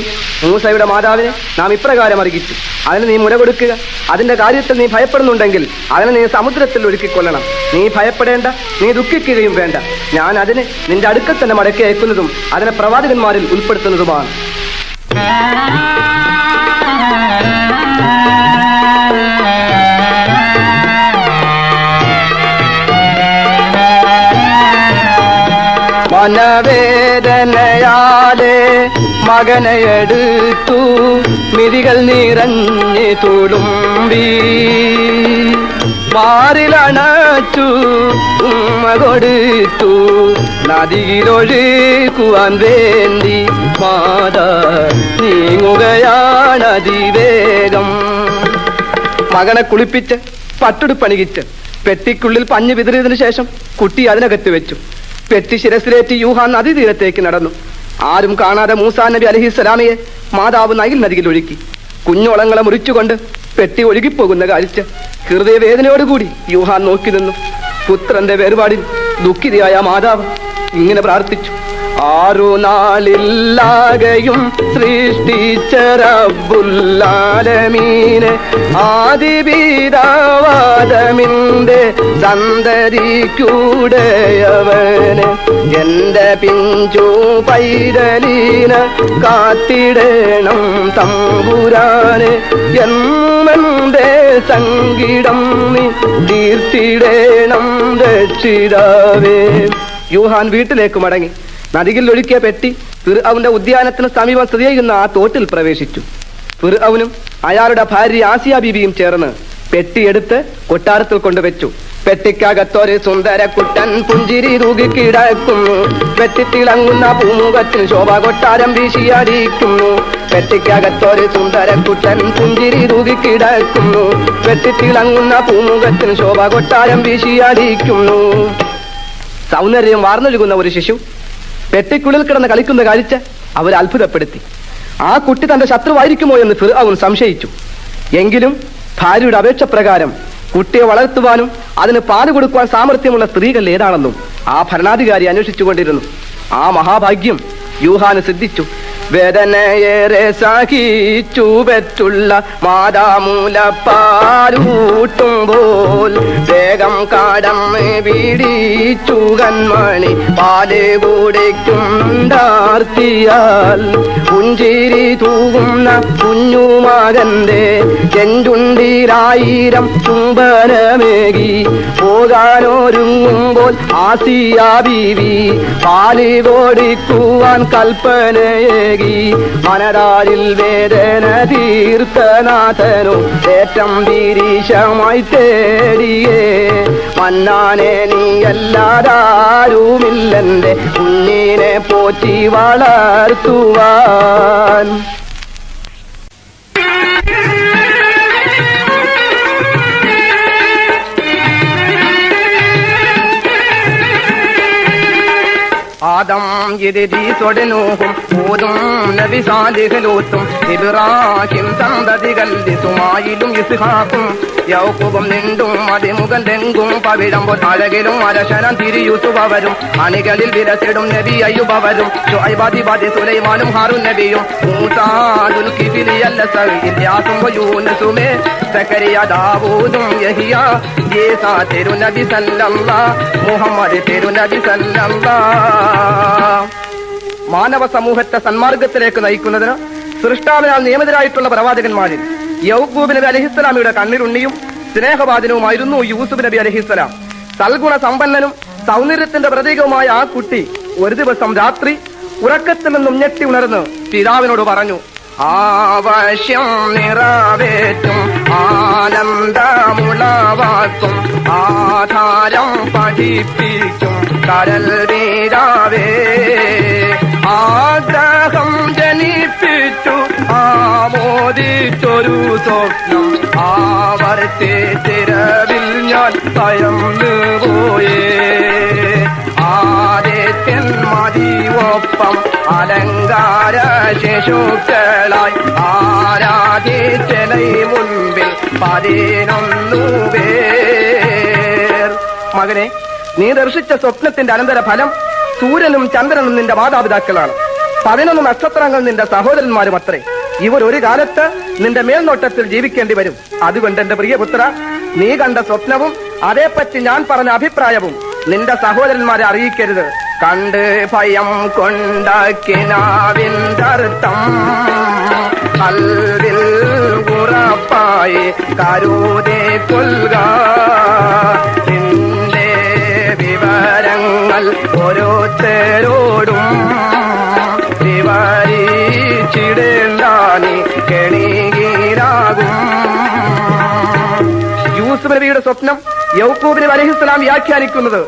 S1: മൂസയുടെ മാതാവിനെ നാം ഇപ്രകാരം അറിയിച്ചു, അതിന് നീ മുല കൊടുക്കുക. അതിന്റെ കാര്യത്തിൽ നീ ഭയപ്പെടുന്നുണ്ടെങ്കിൽ അതിനെ നീ സമുദ്രത്തിൽ ഒഴുക്കിക്കൊള്ളണം. നീ ഭയപ്പെടേണ്ട, നീ ദുഃഖിക്കുകയും വേണ്ട. ഞാൻ അതിനെ നിന്റെ അടുക്കൽ തന്നെ മടക്കി അയക്കുന്നതും അതിനെ പ്രവാചകന്മാരിൽ ഉൾപ്പെടുത്തുന്നതുമാണ്. മനവേദനയാലെ മകനെ എടുത്തു മിഴികൾ നിറഞ്ഞ് തുളുമ്പി മാറിലണച്ചു ഉമ്മ കൊടുത്തു നദിയിലൊഴുക്കുവാൻ വേണ്ടി മാതാ നീങ്ങുകയാണതിവേഗം. മകനെ കുളിപ്പിച്ച് പട്ടുടുപ്പണികിച്ച് പെട്ടിക്കുള്ളിൽ പഞ്ഞു വിതറിയതിനു ശേഷം കുട്ടി അതിനകത്ത് വെച്ചു. പെട്ടി ശിരസിലേറ്റി യൂഹാൻ നദീതീരത്തേക്ക് നടന്നു. ആരും കാണാതെ മൂസാ നബി അലൈഹിസ്സലാമയെ മാതാവ് നൈൽ നദിയിൽ ഒഴുക്കി. കുഞ്ഞോളങ്ങളെ മുറിച്ചുകൊണ്ട് പെട്ടി ഒഴുകിപ്പോകുന്ന കാഴ്ച ഹൃദയവേദനയോടുകൂടി യൂഹാൻ നോക്കി നിന്നു. പുത്രന്റെ വേർപാടിൽ ദുഃഖിതയായ മാതാവ് ഇങ്ങനെ പ്രാർത്ഥിച്ചു, ആറു നാളില്ലാകയും സൃഷ്ടിച്ച റബ്ബുൽ-ആലമീനെ ആദിപിതാവാദമിന്റെ സന്തതിക്കൂടെയവന് എന്റെ പിഞ്ചു പൈതലീനെ കാത്തിടണം തമ്പുരാനെ. എന്നെന്റെ സംഗീതം നീ തീർത്തിടണം രക്ഷിതാവേ. യൂഹാൻ വീട്ടിലേക്ക് മടങ്ങി നദിയിൽ ഒഴുക്കിയ പെട്ടി ഫിർഔന്റെ ഉദ്യാനത്തിന് സമീപം സ്ഥിതി ചെയ്യുന്ന ആ തോട്ടിൽ പ്രവേശിച്ചു. ഫിർഔനും അയാളുടെ ഭാര്യ ആസിയ ബീബിയും ചേർന്ന് പെട്ടിയെടുത്ത് കൊട്ടാരത്തിൽ കൊണ്ടുവച്ചു. പെട്ടിക്കകത്തൊരു സുന്ദര കുട്ടൻ പുഞ്ചിരി തൂകിക്കിടക്കുന്നു. വെട്ടിത്തിളങ്ങുന്ന പൂമുഖത്തിൽ ശോഭ കൊട്ടാരം വീശിയടിക്കുന്നു. പെട്ടിക്കകത്തൊരു സുന്ദര കുട്ടൻ പുഞ്ചിരി തൂകിക്കിടക്കുന്നു. വെട്ടിത്തിളങ്ങുന്ന പൂമുഖത്തിൽ ശോഭ കൊട്ടാരം വീശിയടിക്കുന്നു. സൗന്ദര്യം വാർന്നൊഴുകുന്ന ഒരു ശിശു പെട്ടിക്കുള്ളിൽ കിടന്ന് കളിക്കുന്ന കാഴ്ച അവരെ അത്ഭുതപ്പെടുത്തി. ആ കുട്ടി തന്റെ ശത്രുവായിരിക്കുമോ എന്ന് ഫിർഔൻ സംശയിച്ചു. എങ്കിലും ഭാര്യയുടെ അപേക്ഷ പ്രകാരം കുട്ടിയെ വളർത്തുവാനും അതിന് പാല് കൊടുക്കുവാൻ സാമർഥ്യമുള്ള സ്ത്രീകൾ ഏതാണെന്നും ആ ഭരണാധികാരി അന്വേഷിച്ചുകൊണ്ടിരുന്നു. ആ മഹാഭാഗ്യം യൂഹാന് സിദ്ധിച്ചു. വേദനയേറെ സഹിച്ചു പെറ്റുള്ള മാതാമൂലപ്പാലൂട്ടുമ്പോൾ വേഗം കടന്ന് പിടിച്ചു കൺമണി പാല് കുടിക്കുണ്ടാർത്തിയാൽ പുഞ്ചിരി തൂകുന്ന കുഞ്ഞുമകന്റെ ചെഞ്ചുണ്ടിലായിരം ചുംബനമേകി പോകാനൊരുങ്ങുമ്പോൾ ആസിയ ബീവി പാല് കൊടുക്കുവാൻ കൽപ്പനയേകി മനതാരിൽ വേദന തീർത്ഥനാഥനോ ഏറ്റം തിരീശമായി തേടിയേ മന്നാനെ നീയല്ലാതാരുമില്ലെന്റെ കുഞ്ഞിനെ പോറ്റി വളർത്തുവാൻ. ആദം ൊടനൂഹും ഊതും നബി സാലിഹ്ലൂത്തും ഇബ്രാഹിം സന്തതികൾ ഇസ്മായിലും ഇസ്ഹാഖും യൗഖൂബും നിണ്ടും അതിമുഖം തെങ്കും പവിഴമ്പോൾ അഴകിലും അരശനം തിരിയൂസുവരും അണികളിൽ വിരസിടും നബി അയ്യുബവരും ശുഐബാദിബാദി സുലൈമാനും ഹാറൂൻ നബിയും മൂസാ ദുൽകിഫിലി ഇല്യാസും യൂനുസുമേ സക്കരിയ ദാവൂദും യഹിയ ഈസാ തിരുനബി സല്ലല്ലാഹ് മുഹമ്മദ് തിരുനബി സല്ലല്ലാഹ്. മാനവ സമൂഹത്തെ സന്മാർഗത്തിലേക്ക് നയിക്കുന്നതിന് സൃഷ്ടാവിനാൽ നിയമിതരായിട്ടുള്ള പ്രവാചകന്മാരിൽ യൗഖൂബ് നബി അലൈഹിസ്സലാമിയുടെ കണ്ണിലുണ്ണിയും സ്നേഹവാദിനവുമായിരുന്നു യൂസുഫ് നബി അലൈഹിസ്സലാം. സൽഗുണ സമ്പന്നനും സൗന്ദര്യത്തിന്റെ പ്രതീകവുമായ ആ കുട്ടി ഒരു ദിവസം രാത്രി ഉറക്കത്തിൽ നിന്നും ഞെട്ടി ഉണർന്ന് പിതാവിനോട് പറഞ്ഞു, ആവശ്യം നിറവേറ്റും ആനന്ദമുളവാക്കും ആധാരം പഠിപ്പിക്കും കരൽ വീരാവേ ആഗ്രഹം ജനിപ്പിച്ചു ആമോദിച്ചൊരു സ്വപ്നം ആവർത്തിച്ചിരവിൽ ഞാൻ ഭയന്നു പോയേ ആദിത്യൻ മതിയൊപ്പം അലങ്കാര ശിശുക്കളായി ആരാധിച്ചലൈ മുൻപിൽ 11 പേർ. മകനെ, നീ ദർശിച്ച സ്വപ്നത്തിന്റെ അനന്തര ഫലം സൂര്യനും ചന്ദ്രനും നിന്റെ മാതാപിതാക്കളാണ്. 11 നക്ഷത്രങ്ങൾ നിന്റെ സഹോദരന്മാരും അത്രേ. ഇവർ ഒരു കാലത്ത് നിന്റെ മേൽനോട്ടത്തിൽ ജീവിക്കേണ്ടി വരും. അതുകൊണ്ട് എന്റെ പ്രിയപുത്ര, നീ കണ്ട സ്വപ്നവും അതേപ്പറ്റി ഞാൻ പറഞ്ഞ അഭിപ്രായവും നിന്റെ സഹോദരന്മാരെ അറിയിക്കരുത്. കണ്ട് ഭയം കൊണ്ടാക്കിനാവിന്തർത്ഥം കൽവിൽ ഉറപ്പായി കരുതേ കൊൽക നിന്റെ വിവരങ്ങൾ ഓരോരുത്തരോടും വിവരിച്ചിടേണ്ടാനി കെണികീരാകും. യൂസുഫ് നബിയുടെ സ്വപ്നം യൗഖൂബ് നബി അലൈഹിസ്സലാം വ്യാഖ്യാനിക്കുന്നത്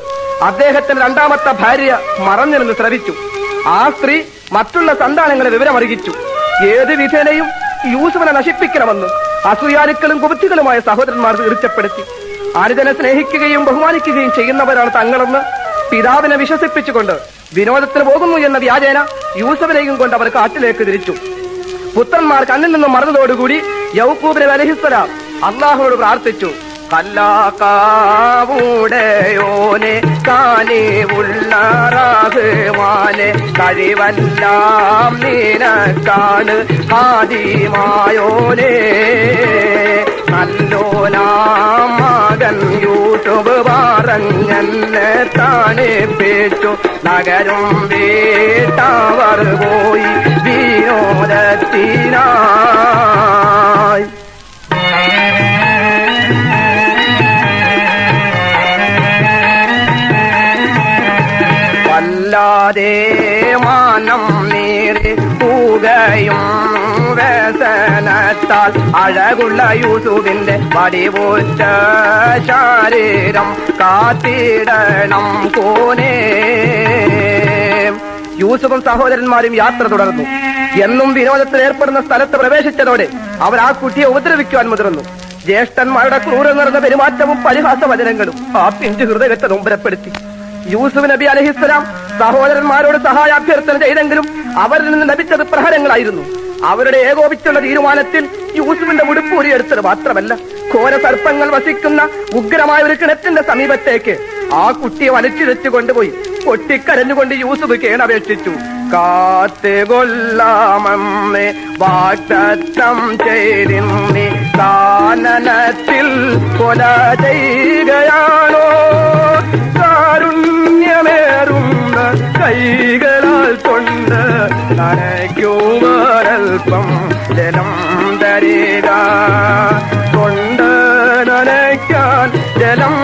S1: അദ്ദേഹത്തിന്റെ രണ്ടാമത്തെ ഭാര്യ മറഞ്ഞിരുന്ന് ശ്രവിച്ചു. ആ സ്ത്രീ മറ്റുള്ള സന്താനങ്ങളെ വിവരമറിയിച്ചു. ഏത് വിധേനയും യൂസുഫിനെ നശിപ്പിക്കണമെന്ന് അസൂയാലുക്കളും കുബുദ്ധികളുമായ സഹോദരന്മാർ തീർച്ചപ്പെടുത്തി. അനുജനെ സ്നേഹിക്കുകയും ബഹുമാനിക്കുകയും ചെയ്യുന്നവരാണ് തങ്ങളെന്ന് പിതാവിനെ വിശ്വസിപ്പിച്ചുകൊണ്ട് വിനോദത്തിന് പോകുന്നു എന്ന വ്യാജേന യൂസുഫിനെയും കൊണ്ട് അവർ കാട്ടിലേക്ക് തിരിച്ചു. പുത്രന്മാർ കണ്ണിൽ നിന്നും മറന്നതോടുകൂടി യൗഖൂബ് നബി അലൈഹിസ്സലാം അല്ലാഹുവോട് പ്രാർത്ഥിച്ചു, കല്ലാക്കാവുടയോനെ കാനിവുള്ള റഹ്മാനെ കഴിവെല്ലാം നിനക്കാണ് ആദിമായോനെ നല്ലോനാം മകൻ യൂട്യൂബ് പറഞ്ഞെന്നെ താണിപ്പിച്ചു നഗരം വീട്ടവർ പോയി വിനോദത്തിനായി. വല്ലാതെ മാനം നീറി പൂകയും വ്യസനത്താൽ അഴകുള്ള യൂസുഫിന്റെ വടിവൂറ്റ ശരീരം കാത്തിടണം കോനേ. യൂസുഫും സഹോദരന്മാരും യാത്ര തുടർന്നു. എന്നും വിനോദത്തിൽ ഏർപ്പെടുന്ന സ്ഥലത്ത് പ്രവേശിച്ചതോടെ അവർ ആ കുട്ടിയെ ഉപദ്രവിക്കുവാൻ മുതിർന്നു. ജ്യേഷ്ഠന്മാരുടെ ക്രൂരം നിറഞ്ഞ പെരുമാറ്റവും പരിഹാസവചനങ്ങളും ആ പിഞ്ചു ഹൃദയത്തെ നൊമ്പരപ്പെടുത്തി. യൂസുഫ് നബി അലൈഹിസ്സലാം സഹോദരന്മാരോട് സഹായാഭ്യർത്ഥന ചെയ്തെങ്കിലും അവരിൽ നിന്ന് ലഭിച്ചത് പ്രഹരങ്ങളായിരുന്നു. അവരുടെ ഏകോപിച്ചുള്ള തീരുമാനത്തിൽ യൂസുഫിന്റെ ഉടുപ്പൂരിയെടുത്തത് മാത്രമല്ല, ഘോര സർപ്പങ്ങൾ വസിക്കുന്ന ഉഗ്രമായ ഒരു കിണറ്റിന്റെ സമീപത്തേക്ക്
S2: ആ കുട്ടിയെ വലിച്ചിഴച്ചു കൊണ്ടുപോയി പൊട്ടിക്കരഞ്ഞുകൊണ്ട് യൂസുഫ് കേണപേക്ഷിച്ചു. കാത്തുകൊല്ലാമെന്ന് വാഗ്ദത്തം ചെയ്തിന്നി കാനനത്തിൽ കൊല ചെയ്യുകയാണോ? കാരുണ്യമേറുന്ന കൈകളാൽ കൊണ്ട് നനയ്ക്കുമൊരൽപ്പം ജലം തരിക, കൊണ്ട് നനയ്ക്കാൻ ജലം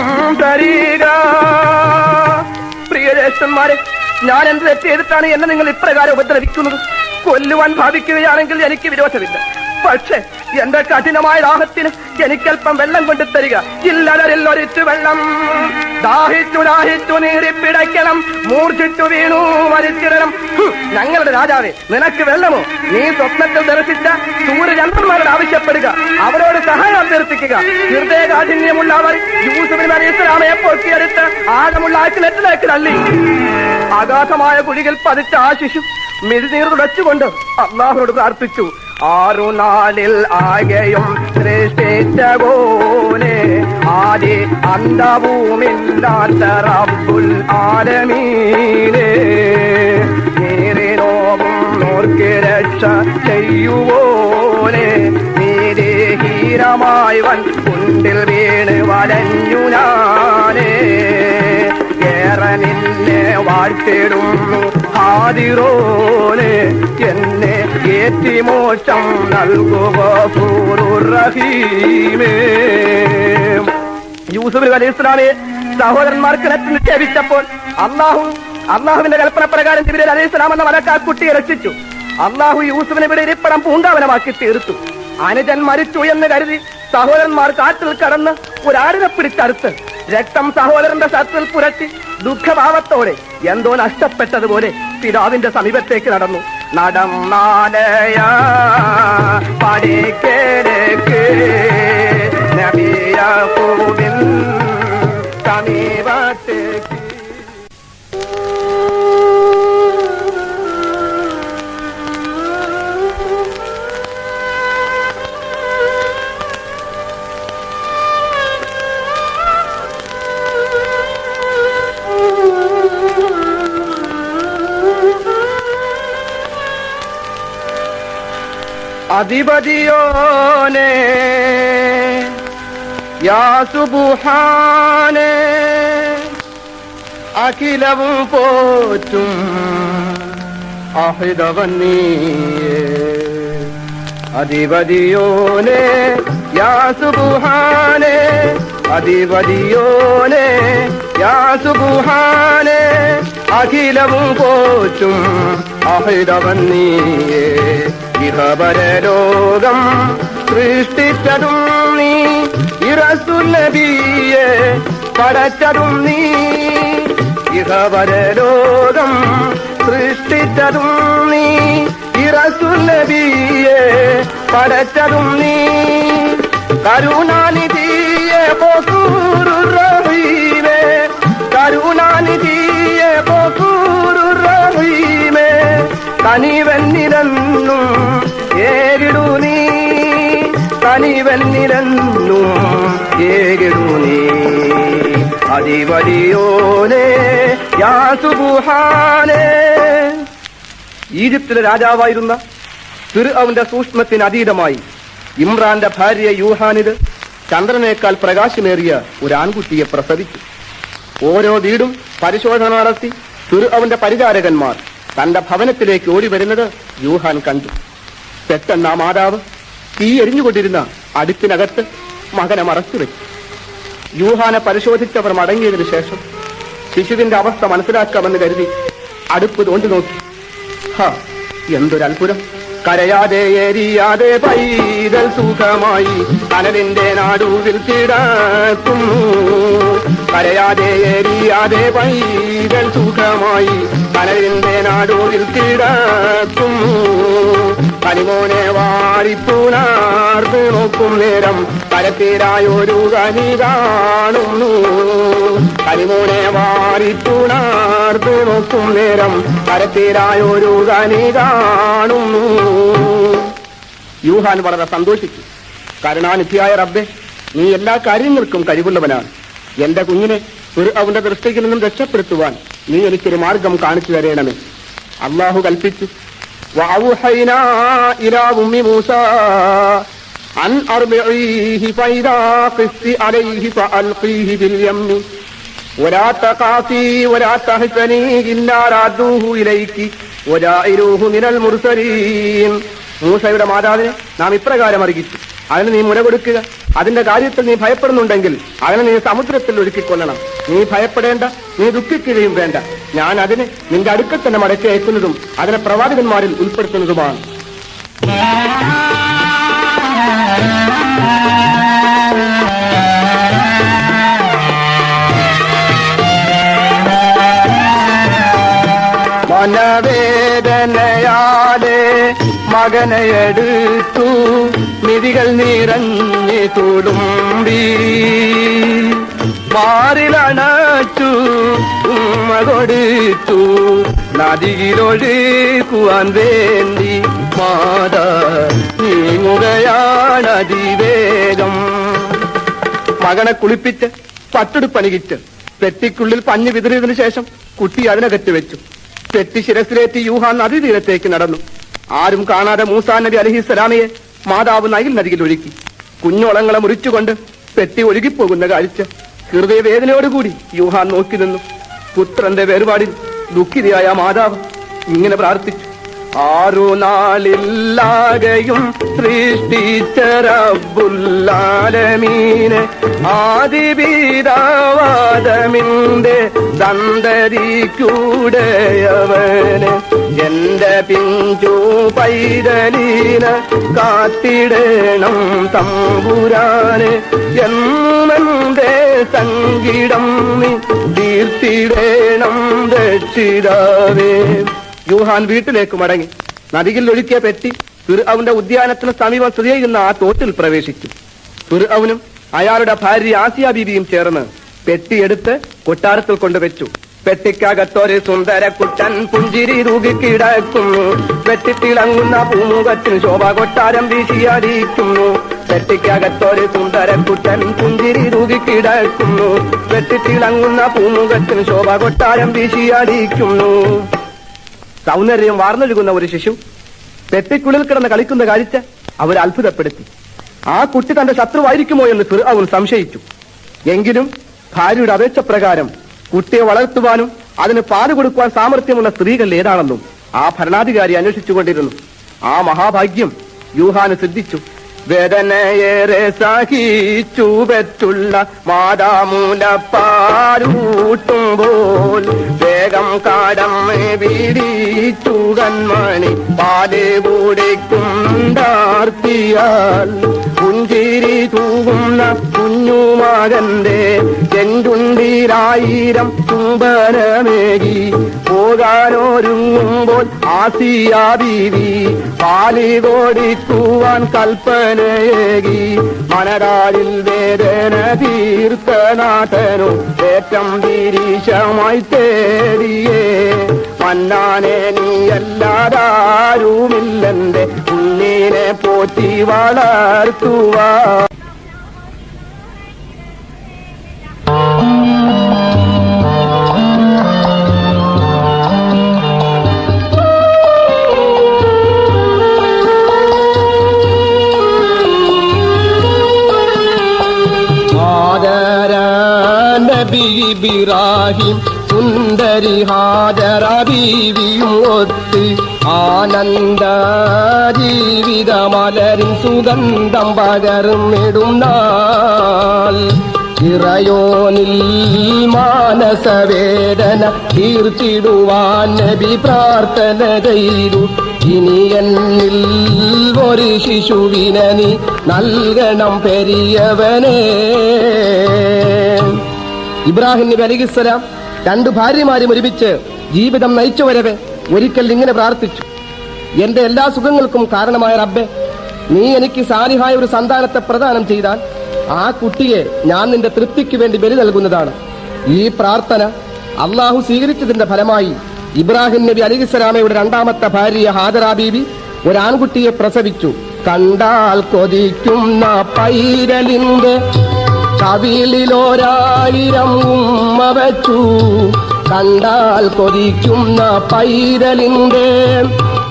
S2: തരിക. പ്രിയ ജ്യേഷ്ഠന്മാരെ, ഞാൻ എന്ത് തെറ്റ് ചെയ്തിട്ടാണ് എന്നെ നിങ്ങൾ ഇപ്രകാരം ഉപദ്രവിക്കുന്നത്? കൊല്ലുവാൻ ഭാവിക്കുകയാണെങ്കിൽ എനിക്ക് വിരോധമില്ല. പക്ഷേ എന്റെ കഠിനമായ ദാഹത്തിന് എനിക്കല്പം വെള്ളം കൊണ്ടു തരിക. ഇല്ലൊരിച്ചു വെള്ളം. ദാഹിച്ചു ദാഹിച്ചു നീറിപ്പിടയ്ക്കണം, മൂർച്ഛിച്ചു വീണു മരിച്ചിടണം. ഞങ്ങളുടെ രാജാവേ, നിനക്ക് വെള്ളമോ? നീ സ്വപ്നത്തിൽ ദർശിച്ച സൂര്യചന്ദ്രന്മാരോട് ആവശ്യപ്പെടുക, അവരോട് സഹായം അഭ്യർത്ഥിക്കുക. ഹൃദയകാഠിന്യമുള്ള അവർ യൂസുഫ് അലൈഹിസ്സലാമയെ പൊക്കിയെടുത്ത് ആഴമുള്ള ആക്കിലേക്ക് തള്ളി. അഗാധമായ കുഴികൾ പതിച്ച ആ ശിശു മിഴിനീർ തുടച്ചുകൊണ്ട് അല്ലാഹുവോട് പ്രാർത്ഥിച്ചു. 6 നാളിൽ ആകെയും സൃഷ്ടിച്ച പോലെ ആദി അന്തവുമില്ലാത്ത റബ്ബുൽ ആലമീനേ, നീറിനോവും നോർക്ക് രക്ഷ ചെയ്യുവോനെ നീരഹീരമായി വൻ കുണ്ടിൽ വീണ് വലഞ്ഞു ഞാനേ. ഏറെ നിന്നെ വാഴ്ത്തിടുന്നു ഹാദിറോനെ, എന്നെ ഏറ്റിമോക്ഷം നൽകുക റഹീമേ. യൂസുഫ് അലൈഹിസ്സലാമെ സഹോദരന്മാർക്ക് നിക്ഷേപിച്ചപ്പോൾ അള്ളാഹുവിന്റെ കൽപ്പന പ്രകാരം ജിബ്രീൽ അലൈഹിസ്സലാം എന്ന മലക്കാർ കുട്ടിയെ രക്ഷിച്ചു. അള്ളാഹു യൂസുഫിനെ ഇവിടെ ഇരിപ്പിടം പൂങ്കാവനമാക്കി തീർത്തു. അനുജൻ മരിച്ചു എന്ന് കരുതി സഹോദരന്മാർ കാട്ടിൽ കടന്ന് ഒരാടിനെ പിടിച്ചറുത്ത് രക്തം സഹോദരന്റെ ശരീരത്തിൽ പുരട്ടി ദുഃഖഭാവത്തോടെ എന്തോ നഷ്ടപ്പെട്ടതുപോലെ പിതാവിന്റെ സമീപത്തേക്ക് നടന്നു. നടന്നാലയ പടിക്കേക്ക് നബിയാഖൂബിൻ സമീപത്തേക്ക്. അധിപതിയോനെ യാ സുബ്ഹാനേ, അഖിലവും പോറ്റും അഹിതവൻ നീയേ. അധിപതിയോനെ യാ സുബ്ഹാനേ, അധിപതിയോനെ യാ സുബ്ഹാനേ, അഖിലവും പോറ്റും അഹിതവൻ നീയേ. ഇഹപരലോകം സൃഷ്ടിച്ചതും നീ, ഇറസുൽ നബിയെ പടച്ചതും നീ. ഇഹപരലോകം സൃഷ്ടിച്ചതും നീ, ഇറസുൽ നബിയെ പടച്ചതും നീ. കരുണാനിധിയെ ഗഫൂറുർ റഹീമേ, കരുണാനിധിയെ ഗഫൂറുർ റഹീമേ. കനിവെന്നിരന്നും ഏകിടു നീ, കനിവെന്നിരന്നും ഏകിടു നീ. അധിപതിയോനെ യാ സുബ്ഹാനേ. ഈജിപ്തിലെ രാജാവായിരുന്ന ഫിർഔന്റെ സൂക്ഷ്മത്തിന് അതീതമായി ഇമ്രാന്റെ ഭാര്യ യൂഹാനിത് ചന്ദ്രനേക്കാൾ പ്രകാശമേറിയ ഒരു ആൺകുട്ടിയെ പ്രസവിച്ചു. ഓരോ വീടും പരിശോധന നടത്തി ഫിർഔന്റെ പരിചാരകന്മാർ തന്റെ ഭവനത്തിലേക്ക് ഓടി വരുന്നത് യൂഹാൻ കണ്ടു. പെട്ടെന്ന് ആ മാതാവ് തീ എരിഞ്ഞുകൊണ്ടിരുന്ന അടുപ്പിനകത്ത് മകനെ മറച്ചുവെച്ചു. യൂഹാനെ പരിശോധിച്ചവർ മടങ്ങിയതിനു ശേഷം ശിശുവിന്റെ അവസ്ഥ മനസ്സിലാക്കാമെന്ന് കരുതി അടുപ്പ് തോണ്ടി നോക്കി. എന്തൊരത്ഭുതം! കരയാതെ എരിയാതെ പൈതൽ സുഖമായി കനലിന്റെ നാടുവിൽ കിടക്കുന്നു. കരയാതെ എരിയാതെ പൈതൽ സുഖമായി കനലിന്റെ നാടുവിൽ കിടക്കുന്നു. കനിമോനെ വാരിപ്പുണർന്ന് നോക്കും നേരം കരത്തിലായൊരു കനി കാണുന്നു. കനിമോനെ വാരിപ്പുണർന്ന് നോക്കും നേരം കരത്തിലായൊരു കനി കാണുന്നു. യൂഹാൻ വളരെ സന്തോഷിച്ചു. കരുണാനിധിയായ റബ്ബേ, നീ എല്ലാ കാര്യങ്ങൾക്കും കഴിവുള്ളവനാണ്. എന്റെ കുഞ്ഞിനെ
S3: അവന്റെ ദൃഷ്ടിയിൽ നിന്നും രക്ഷപ്പെടുത്തുവാൻ നീ എനിക്കൊരു മാർഗം കാണിച്ചു തരേണമേ. അള്ളാഹു കൽപ്പിച്ചു, വഅൗഹൈനാ ഇലാ ഉമ്മി മൂസാ അൻ അർബഇഹി ഫൈദാ ഖിസ്തി അലൈഹി ഫഅൽഖീഹി ഫിൽ യമ്മി വലാ തഖാഫി വലാ തഹ്സനി ഇന്നാ റാദൂഹു ഇലൈകി വജാഇലൂഹു മിനൽ മുർസലീൻ. മൂസയുടെ മാതാവിനെ നാം ഇപ്രകാരം അറിയിച്ചു, അതിന് നീ മുന കൊടുക്കുക. അതിന്റെ കാര്യത്തിൽ നീ ഭയപ്പെടുന്നുണ്ടെങ്കിൽ അതിനെ നീ സമുദ്രത്തിൽ ഒഴുക്കിക്കൊള്ളണം. നീ ഭയപ്പെടേണ്ട, നീ ദുഃഖിക്കുകയും വേണ്ട. ഞാൻ അതിനെ നിന്റെ അടുക്കൽ തന്നെ മടക്കി അയക്കുന്നതും അതിനെ പ്രവാചകന്മാരിൽ ഉൾപ്പെടുത്തുന്നതുമാണ്. മനവേദനയാലെ മകനെയെടുത്തു മിതികൾ നിറഞ്ഞു തുളുമ്പി മാറിലണച്ചു ഉമ്മ കൊടുത്തു നദിയിലൊഴുക്കുവാൻ വേണ്ടി മാതാ നീങ്ങുകയാണതിവേഗം. മകനെ കുളിപ്പിച്ച് പട്ടുടുപ്പണികിച്ച് പെട്ടിക്കുള്ളിൽ പഞ്ഞു വിതറിയതിനു ശേഷം കുട്ടി അതിനകത്ത് വെച്ചു. പെട്ടി ശിരസിലേറ്റി യൂഹാൻ നദീതീരത്തേക്ക് നടന്നു. ആരും കാണാതെ മൂസാ നബി അലൈഹിസ്സലാമയെ മാതാവ് നൈൽ നദിയിൽ ഒഴുക്കി. കുഞ്ഞോളങ്ങളെ മുറിച്ചുകൊണ്ട് പെട്ടി ഒഴുകിപ്പോകുന്ന കാഴ്ച ഹൃദയവേദനയോടുകൂടി യൂഹാൻ നോക്കി നിന്നു. പുത്രന്റെ വേർപാടിൽ ദുഃഖിതയായ മാതാവ് ഇങ്ങനെ പ്രാർത്ഥിച്ചു, ആറു നാളില്ലാകയും സൃഷ്ടിച്ച റബ്ബുൽ-ആലമീനെ ആദിപിതാവാദമിന്റെ സന്തതിക്കൂടെയവന് എന്റെ പിഞ്ചു പൈതലീനെ കാത്തിടണം തമ്പുരാനെ എന്നുമെന്റെ സംഗീതം നീ തീർത്തിടണം രക്ഷിതാവേ. യൂഹാൻ വീട്ടിലേക്ക് മടങ്ങി നദിയിൽ ഒഴുക്കിയ പെട്ടി ഫിർഔന്റെ ഉദ്യാനത്തിന് സമീപം സ്ഥിതി ചെയ്യുന്ന ആ തോട്ടിൽ പ്രവേശിച്ചു. ഫിർഔനും അയാളുടെ ഭാര്യ ആസിയ ബീബിയും ചേർന്ന് പെട്ടിയെടുത്ത് കൊട്ടാരത്തിൽ കൊണ്ടുവച്ചു. പെട്ടിക്കകത്തൊരു സുന്ദര കുട്ടൻ പുഞ്ചിരി തൂകിക്കിടക്കുന്നു. വെട്ടിത്തിളങ്ങുന്ന പൂമുഖത്തിന് ശോഭ കൊട്ടാരം വീശിയടിക്കുന്നു. പെട്ടിക്കകത്തൊരു സുന്ദര കുട്ടൻ പുഞ്ചിരി തൂകിക്കിടക്കുന്നു. വെട്ടിത്തിളങ്ങുന്ന പൂമുഖത്തിന് ശോഭ കൊട്ടാരം വീശിയടിക്കുന്നു. സൗന്ദര്യം വാർന്നൊഴുകുന്ന ഒരു ശിശു പെട്ടിക്കുള്ളിൽ കിടന്ന് കളിക്കുന്ന കാഴ്ച അവരെ അത്ഭുതപ്പെടുത്തി. ആ കുട്ടി തന്റെ ശത്രുവായിരിക്കുമോ എന്ന് ഫിർഔൻ സംശയിച്ചു. എങ്കിലും ഭാര്യയുടെ അപേക്ഷ പ്രകാരം കുട്ടിയെ വളർത്തുവാനും അതിന് പാല് കൊടുക്കുവാൻ സാമർഥ്യമുള്ള സ്ത്രീകൾ ഏതാണെന്നും ആ ഭരണാധികാരി അന്വേഷിച്ചുകൊണ്ടിരുന്നു. ആ മഹാഭാഗ്യം യൂഹാന് സിദ്ധിച്ചു. വേദനയേറെ സഹിച്ചു പെറ്റുള്ള മാതാമൂലപ്പാലൂട്ടുമ്പോൾ വേഗം കാടം പിടിച്ചു കൺമണി പാല് കുടിക്കുണ്ടാർത്തിയാൽ പുഞ്ചിരി തൂകുന്ന കുഞ്ഞുമകന്റെ ചെഞ്ചുണ്ടിലായിരം ചുംബനമേകി പോകാനൊരുങ്ങുമ്പോൾ ആസിയ ബീവി പാല് കൊടുക്കുവാൻ കൽപ്പനയേകി. മനരാരിൽ വേദന തീർത്തനാഥനു ഏറ്റം തിരീശമായി തേടിയേ മന്നാനെ നീയല്ലാതാരുമില്ലെന്റെ കുഞ്ഞിനെ പോറ്റി വളർത്തുവാ. ഇബ്രാഹിം സുന്ദരി ഹാജറ ബീവിയും ഒത്ത് ആനന്ദ ജീവിതമലരിൻ സുഗന്ധം പകർന്നിടും നാൾ. ഇറയോനിൽ മാനസവേദന തീർത്തിടുവാൻ നബി പ്രാർത്ഥന ചെയ്തു. ഇനി എന്നിൽ ഒരു ശിശുവിനെ നീ നൽകണം പെരിയവനെ. ഇബ്രാഹിം നബി അലൈഹിസ്സലാം രണ്ടു ഭാര്യമാരും ഒരുമിച്ച് ജീവിതം നയിച്ചു വരവെ ഒരിക്കൽ ഇങ്ങനെ പ്രാർത്ഥിച്ചു, എന്റെ എല്ലാ സുഖങ്ങൾക്കും കാരണമായ റബ്ബേ, നീ എനിക്ക് സാലിഹായ ഒരു സന്താനത്തെ പ്രദാനം ചെയ്താൽ ആ കുട്ടിയെ ഞാൻ നിന്റെ തൃപ്തിക്ക് വേണ്ടി ബലി നൽകുന്നതാണ്. ഈ പ്രാർത്ഥന അള്ളാഹു സ്വീകരിച്ചതിന്റെ ഫലമായി ഇബ്രാഹിം നബി അലൈഹിസ്സലാമയുടെ രണ്ടാമത്തെ ഭാര്യ ഹാജറ ബീബി ഒരാൺകുട്ടിയെ പ്രസവിച്ചു. കണ്ടാൽ കൊതിക്കുന്ന പൈരലിന്റെ
S1: കവിളിലൊരായിരം ഉമ്മ വച്ചു കണ്ടാൽ കൊതിക്കുന്ന പൈതലിന്റെ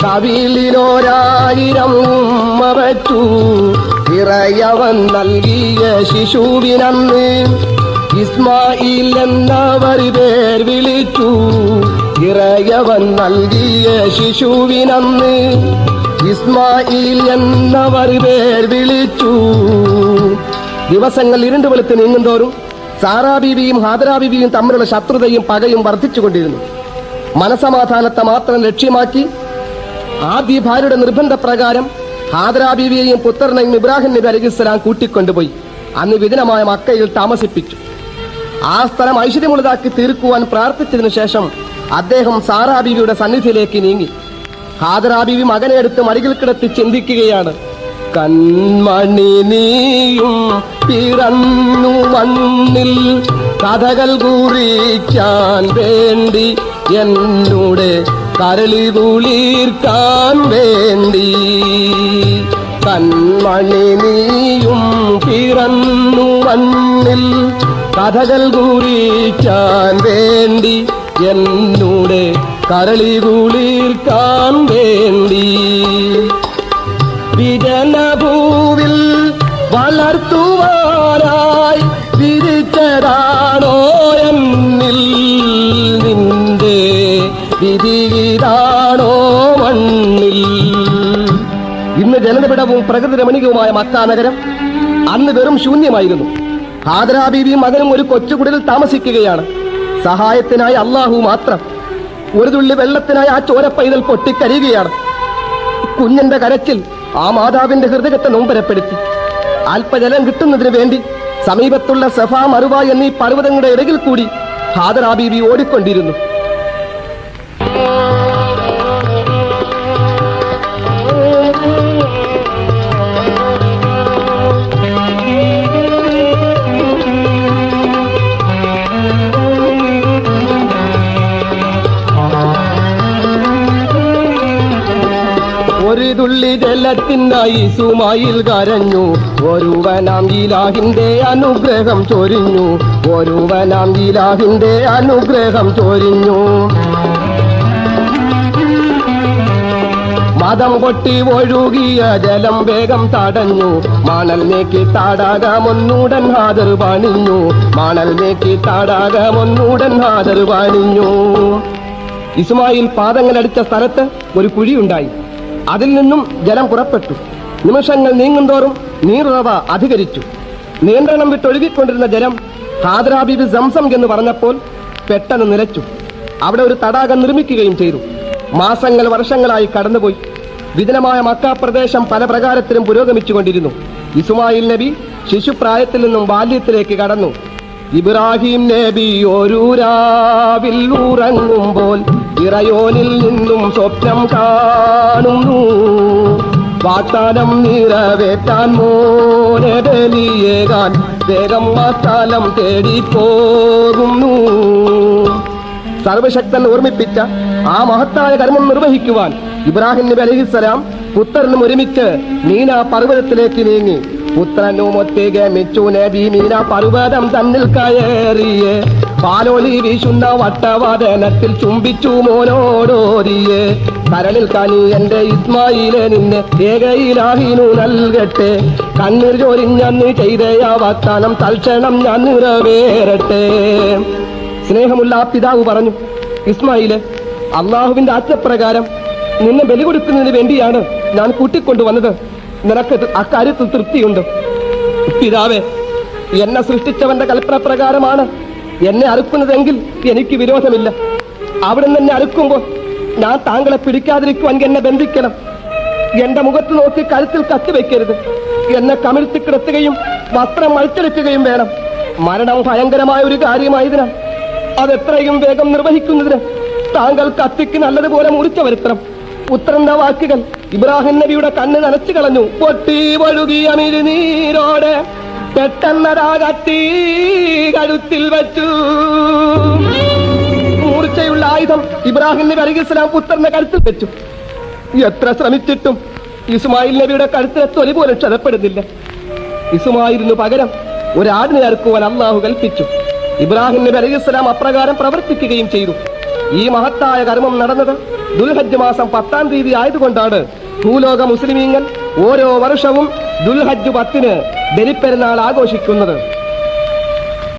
S1: കവിളിലൊരായിരം ഉമ്മ വച്ചു ഇറയവൻ നൽകിയ ശിശുവിനന്ന് ഇസ്മായിൽ എന്നവർ പേർ വിളിച്ചു ഇറയവൻ നൽകിയ ശിശുവിനന്ന് ഇസ്മായിൽ എന്നവർ പേർ വിളിച്ചു. ദിവസങ്ങൾ ഇരുണ്ടു വെളുത്ത് നീങ്ങുന്തോറും സാറാ ബീവിയും ഹാദരാ ബീവിയും തമ്മിലുള്ള ശത്രുതയും പകയും വർദ്ധിച്ചുകൊണ്ടിരുന്നു. മനസമാധാനത്തെ മാത്രം ലക്ഷ്യമാക്കി ആദ്യ ഭാര്യയുടെ നിർബന്ധപ്രകാരം ഹാദരാ ബീവിയെയും പുത്രനെയും ഇബ്രാഹിം നബി അലൈഹിസ്സലാം കൂട്ടിക്കൊണ്ടുപോയി അന്ന് വിജനമായ മക്കയിൽ താമസിപ്പിച്ചു. ആ സ്ഥലം ഐശ്വര്യമുള്ളതാക്കി തീർക്കുവാൻ പ്രാർത്ഥിച്ചതിനു ശേഷം അദ്ദേഹം സാറാ ബീവിയുടെ സന്നിധിയിലേക്ക് നീങ്ങി. ഹാദരാ ബീവി മകനെ എടുത്ത് മടിയിൽ കിടത്തി ചിന്തിക്കുകയാണ്. കൺമണി നീയും പിറന്നു മണ്ണിൽ കഥകൾ കുറിക്കാൻ വേണ്ടി എന്നോട് കരളി കുളിർക്കാൻ വേണ്ടി. കൺമണി നീയും പിറന്നു മണ്ണിൽ കഥകൾ കുറിക്കാൻ വേണ്ടി എന്നോട് കരളി കുളിർക്കാൻ വേണ്ടി. വിജനഭൂവിൽ വളർത്തുവാനായി വിരിച്ചതാണോ എന്നിൽ നിന്റെ വിധിയിലാണോ മണ്ണിൽ. ഇന്ന് ജനതപിടവും പ്രകൃതി രമണീയവുമായ മക്കാ നഗരം അന്ന് വെറും ശൂന്യമായിരുന്നു. ഹാദരാ ബീവിയും മകനും ഒരു കൊച്ചുകുടിലിൽ താമസിക്കുകയാണ്. സഹായത്തിനായി അള്ളാഹു മാത്രം. ഒരു തുള്ളി വെള്ളത്തിനായി ആ ചോരപ്പൈതൽ പൊട്ടിക്കരിയുകയാണ്. കുഞ്ഞിന്റെ കരച്ചിൽ ആ മാതാവിന്റെ ഹൃദയത്തെ നൊമ്പരപ്പെടുത്തി. അല്പജലം കിട്ടുന്നതിന് വേണ്ടി സമീപത്തുള്ള സഫ മറുവ എന്നീ പർവ്വതങ്ങളുടെ ഇടയിൽ കൂടി ഹാദരാ ബീവി ഓടിക്കൊണ്ടിരുന്നു. ഒരു തുള്ളി ജലത്തിനായി ഇസ്മായിൽ കരഞ്ഞു. ഒരുവനാം ഇലാഹിന്റെ അനുഗ്രഹം ചൊരിഞ്ഞു. ഒരുവനാം ഇലാഹിന്റെ അനുഗ്രഹം ചൊരിഞ്ഞു. മതം കൊട്ടി ഒഴുകിയ ജലം വേഗം തടഞ്ഞു. മണൽ നീക്കി താടാകമൊന്നൂടൻ ഹാദർ പണിഞ്ഞു. മണൽ നീക്കി താടാകമൊന്നൂടൻ ഹാദർ പണിഞ്ഞു. ഇസ്മായിൽ പാദങ്ങളടിച്ച സ്ഥലത്ത് ഒരു കുഴിയുണ്ടായി. അതിൽ നിന്നും ജലം പുറപ്പെട്ടു. നിമിഷങ്ങൾ നീങ്ങുന്തോറും നീറുറവ അധികരിച്ചു. നിയന്ത്രണം വിട്ടൊഴുകിക്കൊണ്ടിരുന്ന ജലം ഹാദരാ ബീവി സംസം എന്ന് പറഞ്ഞപ്പോൾ പെട്ടെന്ന് നിലച്ചു. അവിടെ ഒരു തടാകം നിർമ്മിക്കുകയും ചെയ്തു. മാസങ്ങൾ വർഷങ്ങളായി കടന്നുപോയി. വിജനമായ മക്ക പ്രദേശം പല പ്രകാരത്തിലും പുരോഗമിച്ചുകൊണ്ടിരുന്നു. ഇസ്മായിൽ നബി ശിശുപ്രായത്തിൽ നിന്നും ബാല്യത്തിലേക്ക് കടന്നു. ഇബ്രാഹിം നബി ഒരു രാവിൽ ഉറങ്ങുമ്പോൾ ഇറയോനിൽ നിന്നും സ്വപ്നം കാണുന്നു. വാഗ്ദാനം നിറവേറ്റാൻ മോനെ ബലിയേകാൻ വേഗം ആ സ്ഥലം തേടിപ്പോകുന്നു. സർവശക്തൻ ഓർമ്മിപ്പിച്ച ആ മഹത്തായ കർമ്മം നിർവഹിക്കുവാൻ ഇബ്രാഹിം നബി അലൈഹിസ്സലാം പുത്രനും ഒരുമിച്ച് മീന പർവ്വതത്തിലേക്ക് നീങ്ങി. പുത്രനും ഒത്തിക മിച്ചു നബി മീന പർവ്വതം തന്നിൽ കയറിയേ. പാലോലി വീശുന്ന വട്ടവാദനത്തിൽ ചുംബിച്ചു മോനോടോരിയേ. കരളിൽ കനി എന്റെ ഇസ്മായിലെ നിന്നെ ഏകയിലാഹിനു നൽകട്ടെ. കണ്ണീർ ചൊരിഞ്ഞന്ന് ചെയ്ത ആ വാഗ്ദാനം തൽക്ഷണം ഞാൻ നിറവേറട്ടെ. സ്നേഹമുള്ള ആ പിതാവ് പറഞ്ഞു, ഇസ്മായിലെ, അള്ളാഹുവിന്റെ ആജ്ഞപ്രകാരം നിന്നെ ബലി കൊടുക്കുന്നതിന് വേണ്ടിയാണ് ഞാൻ കൂട്ടിക്കൊണ്ടുവന്നത്. നിനക്ക് അക്കാര്യത്തിൽ തൃപ്തിയുണ്ട്. പിതാവേ, എന്നെ സൃഷ്ടിച്ചവന്റെ കൽപ്പന പ്രകാരമാണ് എന്നെ അറുക്കുന്നതെങ്കിൽ എനിക്ക് വിരോധമില്ല. അവിടെ നിന്ന് എന്നെ അറുക്കുമ്പോൾ ഞാൻ താങ്കളെ പിടിക്കാതിരിക്കുവാൻ എന്നെ ബന്ധിക്കണം. എന്റെ മുഖത്ത് നോക്കി കഴുത്തിൽ കത്തിവെക്കരുത്. എന്നെ കമിഴ്ത്തി കിടത്തുകയും വസ്ത്രം അഴിച്ചെടുക്കുകയും വേണം. മരണം ഭയങ്കരമായ ഒരു കാര്യമായതിനാൽ അതെത്രയും വേഗം നിർവഹിക്കുന്നതിന് താങ്കൾ കത്തിക്ക് നല്ലതുപോലെ മുറിച്ചു വരുത്തണം. പുത്രന്റെ വാക്കുകൾ ഇബ്രാഹിം നബിയുടെ കണ്ണ് നനച്ചു കളഞ്ഞു. പൊട്ടി ഒഴുകിയ മിഴിനീരോടെ പെട്ടെന്നതാ കത്തി കഴുത്തിൽ വെച്ചു. മൂർച്ചയുള്ള ആയുധം ഇബ്രാഹിം നബി അലൈഹിസ്സലാം പുത്രന്റെ കഴുത്തിൽ വെച്ചു. എത്ര ശ്രമിച്ചിട്ടും ഇസ്മായിൽ നബിയുടെ കഴുത്തിലെ തൊലി പോലും ക്ഷതപ്പെടുന്നില്ല. ഇസ്മായിലിനു പകരം ഒരു ആടിനെ അറുക്കുവാൻ അള്ളാഹു കൽപ്പിച്ചു. ഇബ്രാഹിം നബി അലൈഹിസ്സലാം അപ്രകാരം പ്രവർത്തിക്കുകയും ചെയ്തു. ഈ മഹത്തായ കർമ്മം നടന്നത് ദുൽഹജ്ജ് മാസം 10-ാം തീയതി ആയതുകൊണ്ടാണ് ഭൂലോക മുസ്ലിമീങ്ങൾ ഓരോ വർഷവും ദുൽഹജ്ജ് 10-ന് ബലിപ്പെരുന്നാൾ ആഘോഷിക്കുന്നത്.